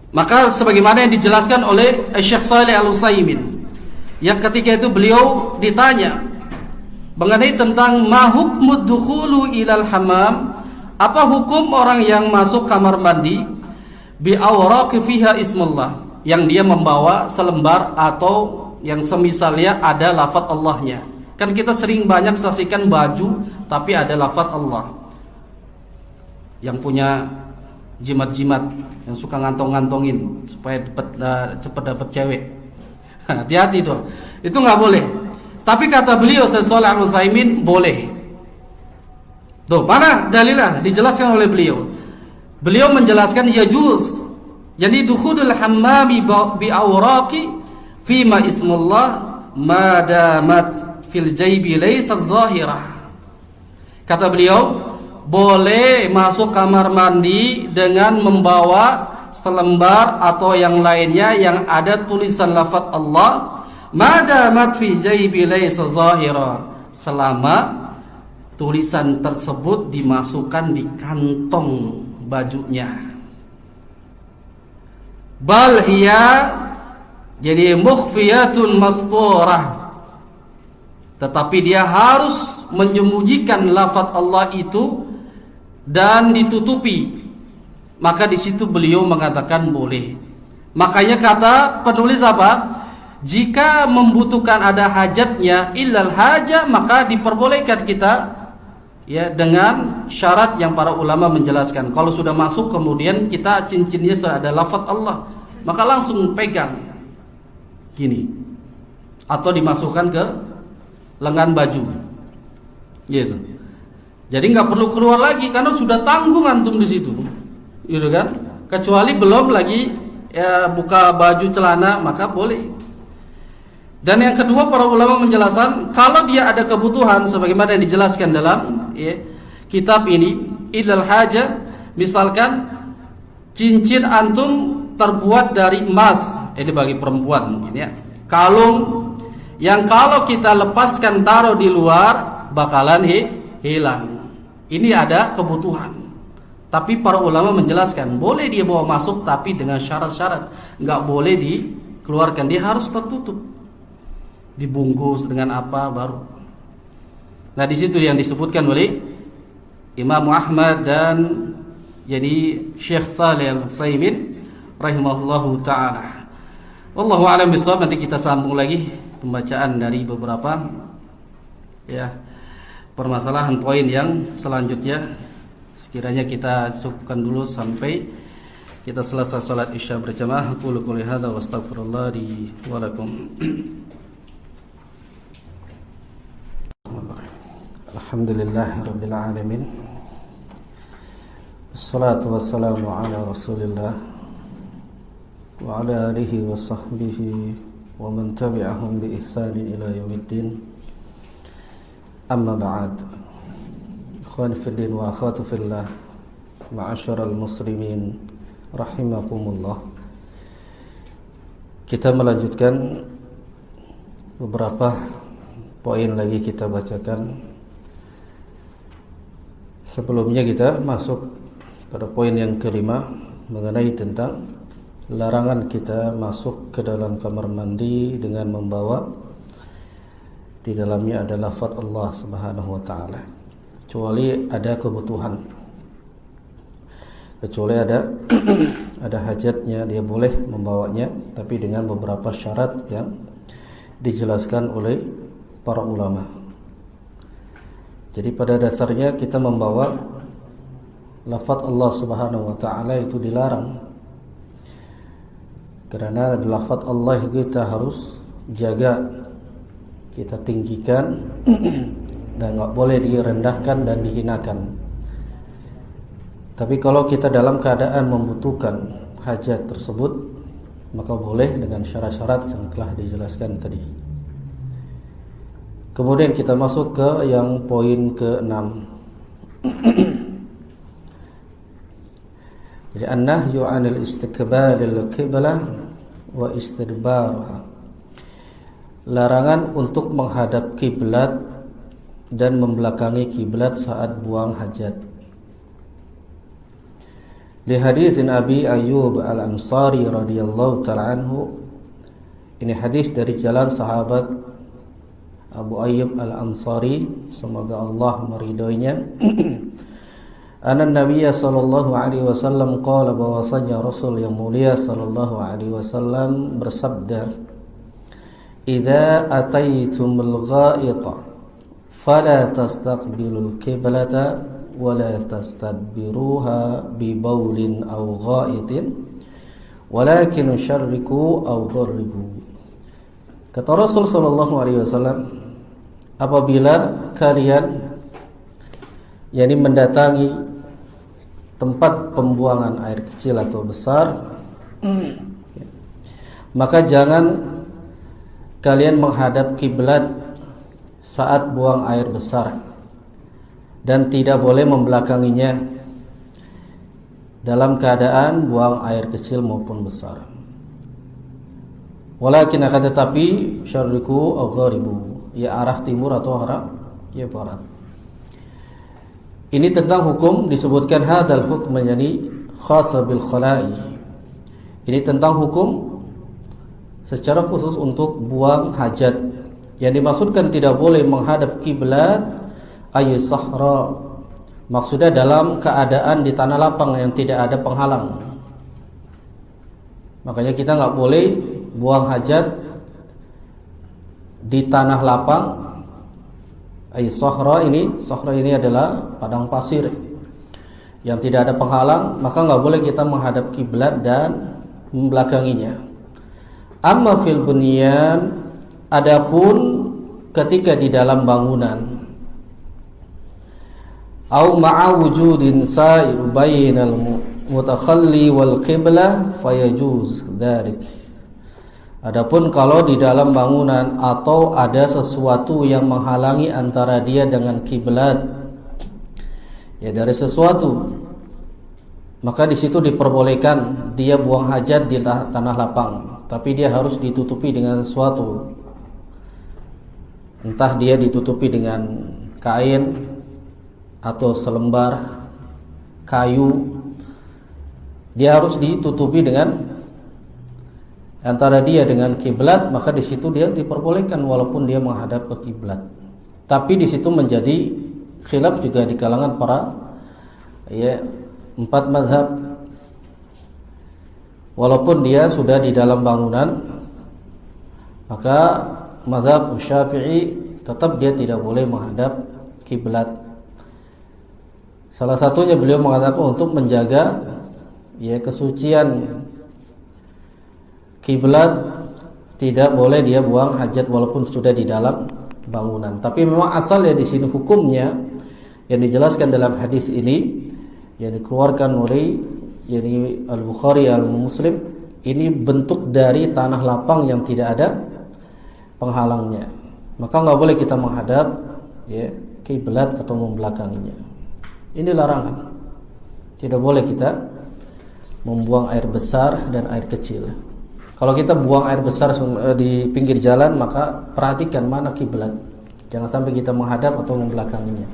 maka sebagaimana yang dijelaskan oleh Syekh Shalih Al-Utsaimin, yang ketika itu beliau ditanya mengenai tentang ma hukmud dukhulu ilal hamam, apa hukum orang yang masuk kamar mandi bi awraqi fiha ismullah, yang dia membawa selembar atau yang semisalnya ada lafaz Allahnya. Kan kita sering banyak saksikan baju tapi ada lafaz Allah. Yang punya jimat-jimat yang suka ngantong-ngantongin supaya cepat dapat cewek. Hati-hati itu. Itu nggak boleh. Tapi kata beliau Shalih Al-Utsaimin boleh. Tuh, mana dalilnya? Dijelaskan oleh beliau. Beliau menjelaskan yajuz. Jadi dukhulul hammami bi awraqi fi ma ismullah ma damat fil jaybi laysa dhahirah. Kata beliau, boleh masuk kamar mandi dengan membawa selembar atau yang lainnya yang ada tulisan lafaz Allah, madamat fi jaybi laysa zahira, selama tulisan tersebut dimasukkan di kantong bajunya. Bal hiya, jadi mukhfiyatun masturah, tetapi dia harus menyembunyikan lafaz Allah itu dan ditutupi. Maka di situ beliau mengatakan boleh. Makanya kata penulis apa? Jika membutuhkan ada hajatnya illal haja, maka diperbolehkan kita, ya, dengan syarat yang para ulama menjelaskan. Kalau sudah masuk kemudian kita cincinnya ada lafaz Allah, maka langsung pegang gini atau dimasukkan ke lengan baju. Gitu. Jadi nggak perlu keluar lagi karena sudah tanggung antum di situ, gitu kan? Kecuali belum lagi ya, buka baju celana maka boleh. Dan yang kedua, para ulama menjelaskan kalau dia ada kebutuhan sebagaimana yang dijelaskan dalam kitab ini, ilal haja, misalkan cincin antum terbuat dari emas, ini bagi perempuan mungkin ya, kalung yang kalau kita lepaskan taruh di luar bakalan hilang. Ini ada kebutuhan. Tapi para ulama menjelaskan boleh dia bawa masuk tapi dengan syarat-syarat, nggak boleh dikeluarkan, dia harus tertutup, dibungkus dengan apa baru. Nah di situ yang disebutkan oleh Imam Ahmad dan jadi Syekh Shalih Al-Utsaimin rahimahullahu taala. Wallahu a'lam bishawab. Nanti kita sambung lagi pembacaan dari beberapa permasalahan poin yang selanjutnya. Kiranya kita cukupkan dulu sampai kita selesai salat Isya berjamaah. Qul qouli hadza wa astaghfirullah li wa lakum. Alhamdulillahirabbil alamin. Wassalatu wassalamu ala Rasulillah wa ala alihi wa sahbihi wa man tabi'ahum bi ihsanin ila yaumiddin. Amma ba'd. Ikhwan fiddin wa akhwatu fillah, ma'asyiral muslimin rahimakumullah. Kita melanjutkan beberapa poin lagi kita bacakan. Sebelumnya kita masuk pada poin yang kelima mengenai tentang larangan kita masuk ke dalam kamar mandi dengan membawa di dalamnya ada lafaz Allah Subhanahu wa taala, kecuali ada kebutuhan, kecuali ada ada hajatnya dia boleh membawanya, tapi dengan beberapa syarat yang dijelaskan oleh para ulama. Jadi pada dasarnya kita membawa lafaz Allah Subhanahu wa taala itu dilarang. Karena lafaz Allah kita harus jaga, kita tinggikan dan enggak boleh direndahkan dan dihinakan. Tapi kalau kita dalam keadaan membutuhkan hajat tersebut, maka boleh dengan syarat-syarat yang telah dijelaskan tadi. Kemudian kita masuk ke yang poin ke-6. Jadi an-nahyu 'anil istiqbalil qiblah wa istidbarha. Larangan untuk menghadap kiblat dan membelakangi kiblat saat buang hajat. Li haditsin Abi Ayyub Al-Ansari radhiyallahu ta'ala anhu. Ini hadis dari jalan sahabat Abu Ayyub Al-Ansari, semoga Allah meridhoinya. Anna Nabiyya sallallahu alaihi wasallam qala, bahwasanya Rasul yang mulia sallallahu alaihi wasallam bersabda, "Idza ataitumul gha'ita fala tastaqbilul qiblata wa la tastadbiruha bi baulin aw gha'itin walakin syarriku aw gharribu." Kata Rasul sallallahu alaihi wasallam, apabila kalian mendatangi tempat pembuangan air kecil atau besar, maka jangan kalian menghadap kiblat saat buang air besar dan tidak boleh membelakanginya dalam keadaan buang air kecil maupun besar. Walakin akan tetapi syarriku aw gharibu, ya arah timur atau arah barat. Ini tentang hukum, disebutkan hadal hukm menjadi khas bil khala'i. Ini tentang hukum secara khusus untuk buang hajat. Yang dimaksudkan tidak boleh menghadap kiblat ay sahra, maksudnya dalam keadaan di tanah lapang yang tidak ada penghalang. Makanya kita nggak boleh buang hajat di tanah lapang. Sahra ini adalah padang pasir yang tidak ada penghalang, maka nggak boleh kita menghadap kiblat dan membelakanginya. Amma fil bunyan, adapun ketika di dalam bangunan, au ma'a wujudin sa'ir bainal mutakhalli wal qiblah fayajuz dzalik. Adapun kalau di dalam bangunan atau ada sesuatu yang menghalangi antara dia dengan kiblat, ya dari sesuatu, maka di situ diperbolehkan dia buang hajat di tanah lapang, tapi dia harus ditutupi dengan sesuatu. Entah dia ditutupi dengan kain atau selembar kayu, dia harus ditutupi dengan antara dia dengan kiblat, maka di situ dia diperbolehkan walaupun dia menghadap ke kiblat. Tapi di situ menjadi khilaf juga di kalangan para empat mazhab. Walaupun dia sudah di dalam bangunan, maka mazhab Syafi'i tetap dia tidak boleh menghadap kiblat. Salah satunya beliau mengatakan untuk menjaga kesucian kiblat, tidak boleh dia buang hajat walaupun sudah di dalam bangunan. Tapi memang asalnya di sini hukumnya yang dijelaskan dalam hadis ini yang dikeluarkan oleh Al-Bukhari Al-Muslim, ini bentuk dari tanah lapang yang tidak ada penghalangnya. Maka nggak boleh kita menghadap kiblat atau membelakanginya. Ini larangan. Tidak boleh kita membuang air besar dan air kecil. Kalau kita buang air besar di pinggir jalan, maka perhatikan mana kiblat. Jangan sampai kita menghadap atau membelakanginya.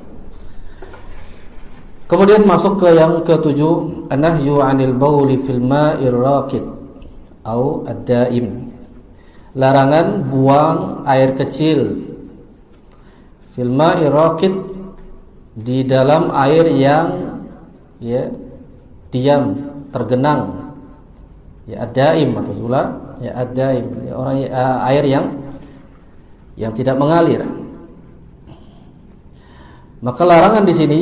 Kemudian masuk ke yang ketujuh, an-nahyu 'anil bauli fil ma'ir raqid au ad-daim. Larangan buang air kecil fil ma'ir raqid, di dalam air yang diam, tergenang. Ad-daim atau pula ad-daim, orang air yang tidak mengalir. Maka larangan di sini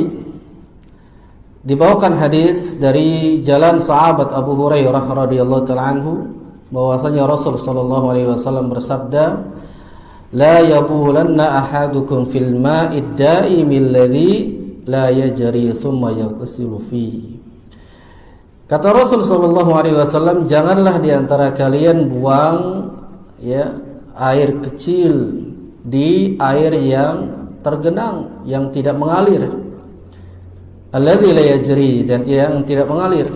dibawakan hadis dari jalan sahabat Abu Hurairah radhiyallahu ta'ala anhu, bahwasanya Rasul sallallahu alaihi wasallam bersabda, la yabulanna ahadukum fil ma'id daimil ladzi la yajri thumma yaghtasilu fihi. Kata Rasul sallallahu alaihi wasallam, janganlah di antara kalian buang air kecil di air yang tergenang, yang tidak mengalir. Alladzi la yajri, dan yang tidak mengalir.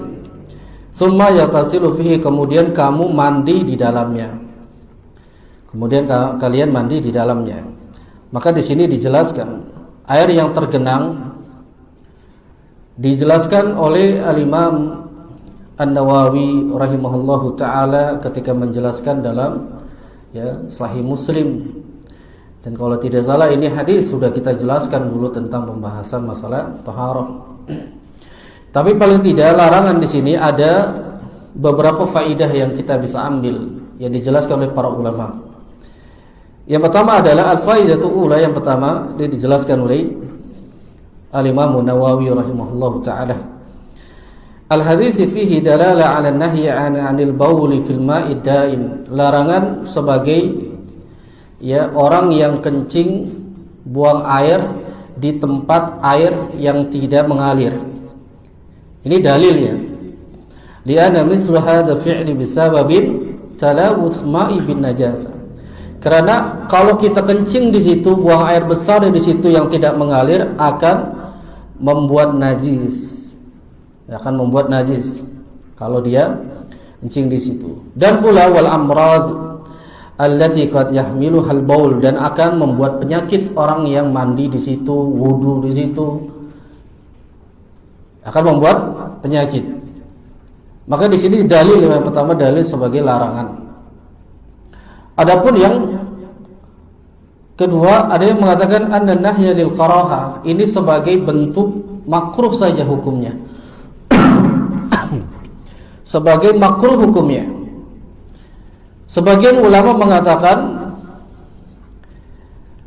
Tsumma yatasilu fihi, kemudian kamu mandi di dalamnya. Kemudian kalian mandi di dalamnya. Maka di sini dijelaskan air yang tergenang dijelaskan oleh Al-Imam An-Nawawi rahimahullahu ta'ala ketika menjelaskan dalam Sahih Muslim. Dan kalau tidak salah ini hadis sudah kita jelaskan dulu tentang pembahasan masalah taharah. Tapi paling tidak larangan di sini ada beberapa faidah yang kita bisa ambil yang dijelaskan oleh para ulama. Yang pertama adalah al-faidatu ula, yang pertama dia dijelaskan oleh Al-Imam An-Nawawi rahimahullahu ta'ala. Al-hadis fihi dalalah 'ala an-nahyi 'anil bauli fil ma'i daim. Larangan sebagai orang yang kencing buang air di tempat air yang tidak mengalir. Ini dalilnya. Li'anna mislu hadha fi'li bisababin talawuth ma'i bin najasa. Karena kalau kita kencing di situ, buang air besar di situ yang tidak mengalir, akan membuat najis. Akan membuat najis kalau dia kencing di situ. Dan pula wal amrad allati qad yahmiluhal baul, dan akan membuat penyakit orang yang mandi di situ, wudu di situ, akan membuat penyakit. Maka di sini dalil yang pertama, dalil sebagai larangan. Adapun yang kedua, ada yang mengatakan an-nahya lil karaha, ini sebagai bentuk makruh saja hukumnya. Sebagai makruh hukumnya. Sebagian ulama mengatakan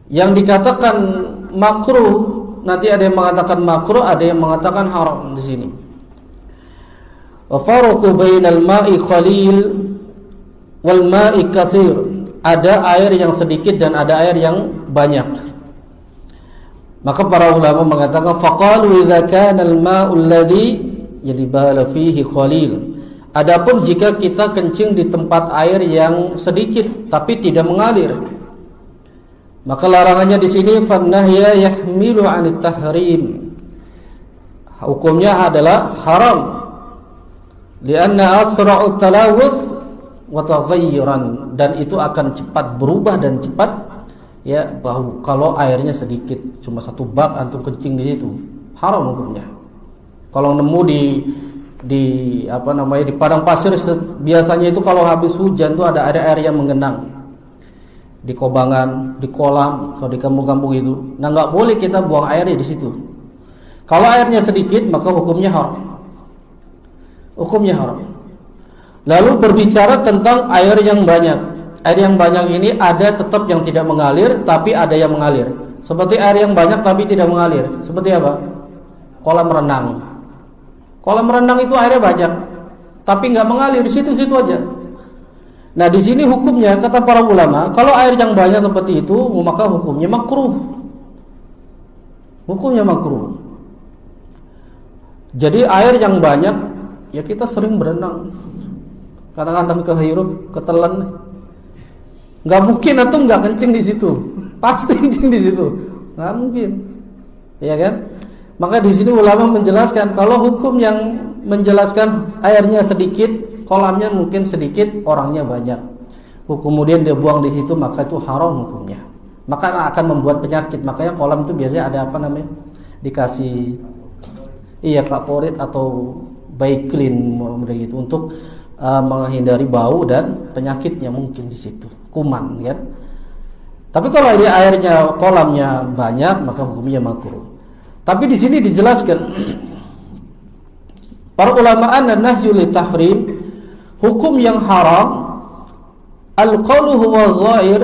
yang dikatakan makruh, nanti ada yang mengatakan makruh, ada yang mengatakan haram di sini. Wa farqu bainal ma'i qalil wal ma'i katsir. Ada air yang sedikit dan ada air yang banyak. Maka para ulama mengatakan faqalu idza kana al-ma'u alladhi bala fihi qalil. Adapun jika kita kencing di tempat air yang sedikit tapi tidak mengalir, maka larangannya di sini fannahya yahmilu 'anit tahrim. Hukumnya adalah haram. Lianna asra'u talawuth wa taghayyuran, dan itu akan cepat berubah dan cepat ya bau. Kalau airnya sedikit, cuma satu bak antum kencing di situ, haram hukumnya. Kalau nemu di di padang pasir, biasanya itu kalau habis hujan tuh ada air yang mengenang di kobangan, di kolam, kalau di kampung-kampung itu. Nah, nggak boleh kita buang airnya di situ. Kalau airnya sedikit, maka hukumnya haram. Hukumnya haram. Lalu berbicara tentang air yang banyak. Air yang banyak ini ada tetap yang tidak mengalir, tapi ada yang mengalir. Seperti air yang banyak tapi tidak mengalir. Seperti apa? Kolam renang. Kolam renang itu airnya banyak, tapi nggak mengalir, di situ-situ aja. Nah, di sini hukumnya kata para ulama, kalau air yang banyak seperti itu, maka hukumnya makruh. Hukumnya makruh. Jadi air yang banyak, ya kita sering berenang. Kadang-kadang kehirup, ketelan. Nggak mungkin atau nggak kencing di situ, pasti kencing di situ, nggak mungkin, ya kan? Maka di sini ulama menjelaskan kalau hukum yang menjelaskan airnya sedikit, kolamnya mungkin sedikit, orangnya banyak, kemudian dia buang di situ, maka itu haram hukumnya. Maka akan membuat penyakit. Makanya kolam itu biasanya ada dikasih kaporit atau Baiklin gitu untuk menghindari bau dan penyakitnya mungkin di situ, kuman ya. Tapi kalau dia airnya kolamnya banyak, maka hukumnya makruh. Tapi di sini dijelaskan para ulama an-nahyu li tahrim, hukum yang haram al-qaulu huwa zahir.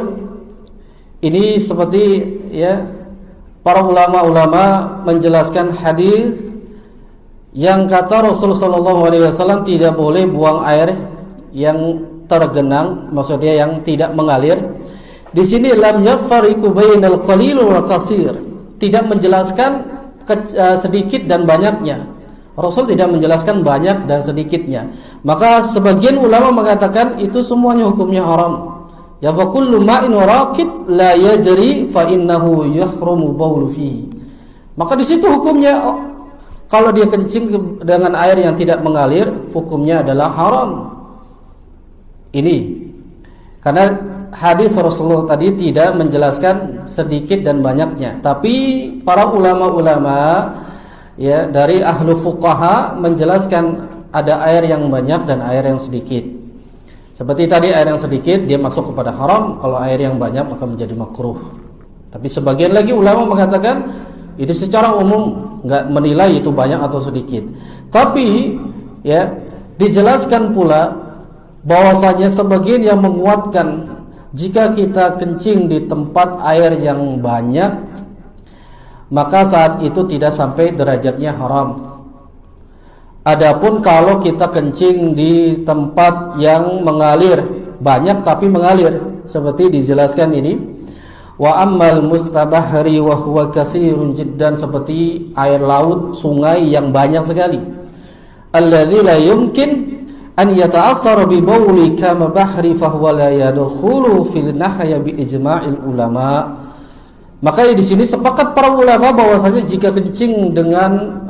Ini seperti ya para ulama menjelaskan hadis yang kata Rasulullah SAW tidak boleh buang air yang tergenang, maksudnya yang tidak mengalir. Di sini lam yafariqu bainal qalil wal katsir, tidak menjelaskan sedikit dan banyaknya. Rasul tidak menjelaskan banyak dan sedikitnya. Maka sebagian ulama mengatakan itu semuanya hukumnya haram. Ya fa kullu ma'in raqid la yajri fa innahu yahrumu baulu fihi. Maka di situ hukumnya kalau dia kencing dengan air yang tidak mengalir, hukumnya adalah haram. Ini karena hadis Rasulullah tadi tidak menjelaskan sedikit dan banyaknya, tapi para ulama-ulama ya dari ahlu fuqaha menjelaskan ada air yang banyak dan air yang sedikit. Seperti tadi air yang sedikit dia masuk kepada haram, kalau air yang banyak maka menjadi makruh. Tapi sebagian lagi ulama mengatakan itu secara umum nggak menilai itu banyak atau sedikit. Tapi ya dijelaskan pula bahwasanya sebagian yang menguatkan jika kita kencing di tempat air yang banyak, maka saat itu tidak sampai derajatnya haram. Adapun kalau kita kencing di tempat yang mengalir banyak tapi mengalir, seperti dijelaskan ini, wa ammal mustabahri wa huwa katsirun jiddan, seperti air laut, sungai yang banyak sekali, alladzi la yumkin an yata'athara bi bawli kama bahri fa huwa la yadkhulu fil nahya bi ijma'il ulama. Maka di sini sepakat para ulama bahwasanya jika kencing dengan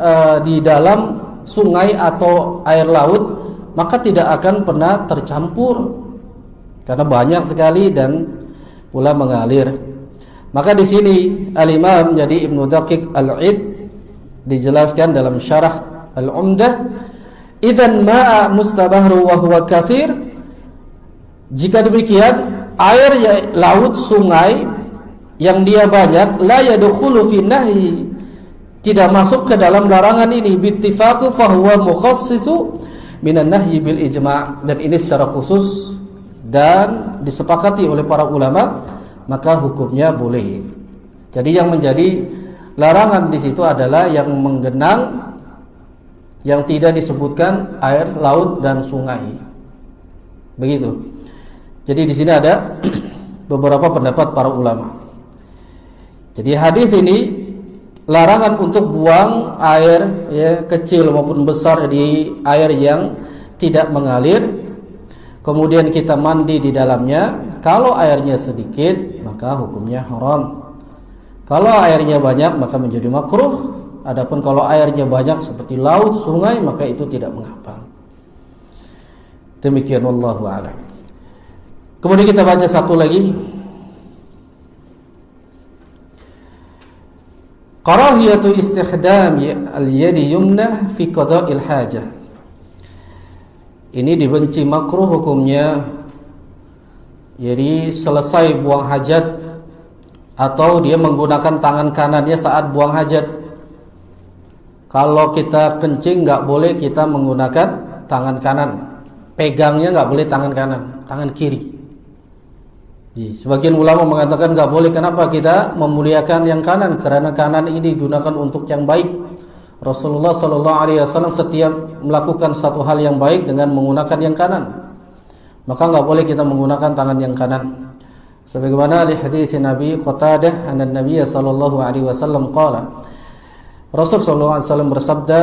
di dalam sungai atau air laut, maka tidak akan pernah tercampur karena banyak sekali dan pula mengalir. Maka di sini Al-Imam jadi Ibnu Daqiq Al-Id dijelaskan dalam Syarah Al-Umdah, idzan ma'a mustabahru wa huwa katsir, jika demikian air laut, sungai yang dia banyak, la yadkhulu fi nahyi, tidak masuk ke dalam larangan ini, bittifaqu fa huwa mukhassisu minan nahyi bil ijma', dan ini secara khusus dan disepakati oleh para ulama, maka hukumnya boleh. Jadi yang menjadi larangan di situ adalah yang menggenang, yang tidak disebutkan air laut dan sungai. Begitu. Jadi di sini ada beberapa pendapat para ulama. Jadi hadis ini larangan untuk buang air ya, kecil maupun besar di air yang tidak mengalir, kemudian kita mandi di dalamnya. Kalau airnya sedikit maka hukumnya haram. Kalau airnya banyak maka menjadi makruh. Adapun kalau airnya banyak seperti laut, sungai, maka itu tidak mengapa. Demikian wallahu a'lam. Kemudian kita baca satu lagi. Karahiyatu istikhdam al-yadi yumna fi qada'il hajah. Ini dibenci, makruh hukumnya. Jadi selesai buang hajat atau dia menggunakan tangan kanannya saat buang hajat. Kalau kita kencing nggak boleh kita menggunakan tangan kanan. Pegangnya nggak boleh tangan kanan, tangan kiri. Sebagian ulama mengatakan nggak boleh. Kenapa? Kita memuliakan yang kanan, karena kanan ini digunakan untuk yang baik. Rasulullah SAW setiap melakukan satu hal yang baik dengan menggunakan yang kanan, maka nggak boleh kita menggunakan tangan yang kanan. Sebagaimana di hadis Nabi Qatadah, anna Nabi SAW qala, Rasul SAW bersabda,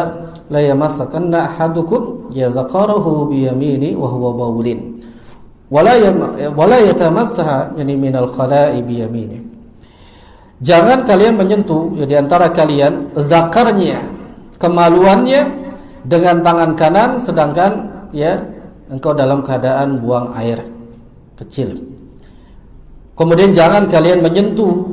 la yamassakanna ahadukum yadhkarahu bi yamini wa huwa bawlin wala yatamassaha yani minal khala'i bi yamini. Jangan kalian menyentuh ya, di antara kalian zakarnya, kemaluannya dengan tangan kanan sedangkan ya engkau dalam keadaan buang air kecil. Kemudian jangan kalian menyentuh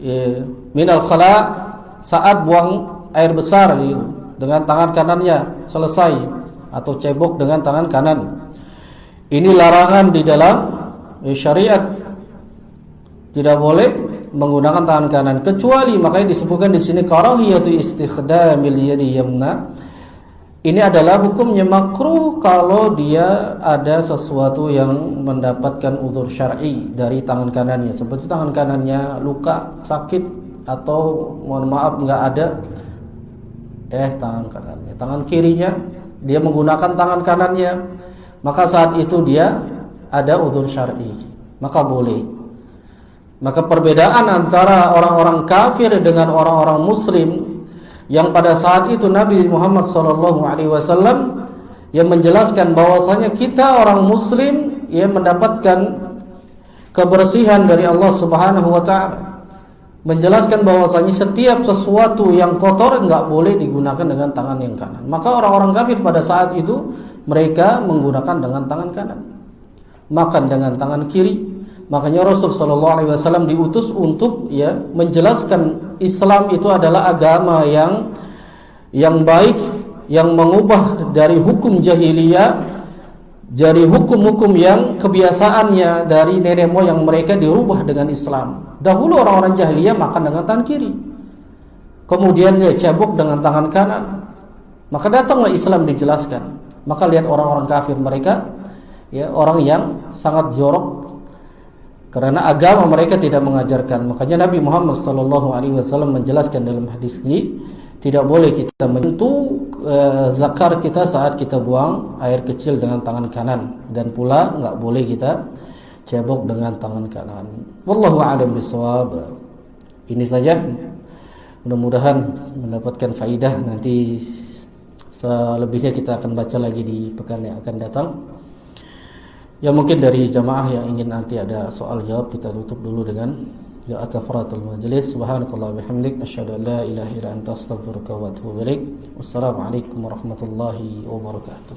ya, minal khala' saat buang air besar gitu, dengan tangan kanannya selesai, atau cebok dengan tangan kanan. Ini larangan di dalam syariat. Tidak boleh menggunakan tangan kanan, kecuali makanya disebutkan di sini karahiyatu istikhdamil yadi yamna. Ini adalah hukumnya makruh kalau dia ada sesuatu yang mendapatkan uzur syar'i dari tangan kanannya, seperti tangan kanannya luka, sakit, atau mohon maaf nggak ada tangan kanannya, tangan kirinya dia menggunakan tangan kanannya, maka saat itu dia ada uzur syar'i, maka boleh. Maka perbedaan antara orang-orang kafir dengan orang-orang muslim yang pada saat itu Nabi Muhammad SAW yang menjelaskan bahwasanya kita orang muslim yang mendapatkan kebersihan dari Allah Subhanahu wa taala, menjelaskan bahwasanya setiap sesuatu yang kotor enggak boleh digunakan dengan tangan yang kanan. Maka orang-orang kafir pada saat itu mereka menggunakan dengan tangan kanan, makan dengan tangan kiri. Makanya Rasul sallallahu alaihi wasallam diutus untuk ya menjelaskan Islam itu adalah agama yang baik, yang mengubah dari hukum jahiliyah, dari hukum-hukum yang kebiasaannya dari nenek moyang mereka dirubah dengan Islam. Dahulu orang-orang jahiliyah makan dengan tangan kiri, kemudian dia cebok dengan tangan kanan. Maka datanglah Islam dijelaskan. Maka lihat orang-orang kafir mereka ya orang yang sangat jorok, karena agama mereka tidak mengajarkan. Makanya Nabi Muhammad SAW menjelaskan dalam hadis ini, tidak boleh kita menyentuh zakar kita saat kita buang air kecil dengan tangan kanan, dan pula nggak boleh kita cebok dengan tangan kanan. Wallahu a'lam bishawab. Ini saja, mudah-mudahan mendapatkan faidah. Nanti selebihnya kita akan baca lagi di pekan yang akan datang. Ya, mungkin dari jamaah yang ingin nanti ada soal jawab, kita tutup dulu dengan doa kafaratul majlis. Subhanakallah bihamdik, asyhadu an la ilaha illa anta astaghfiruka wa atubu ilaik. Wassalamualaikum warahmatullahi wabarakatuh.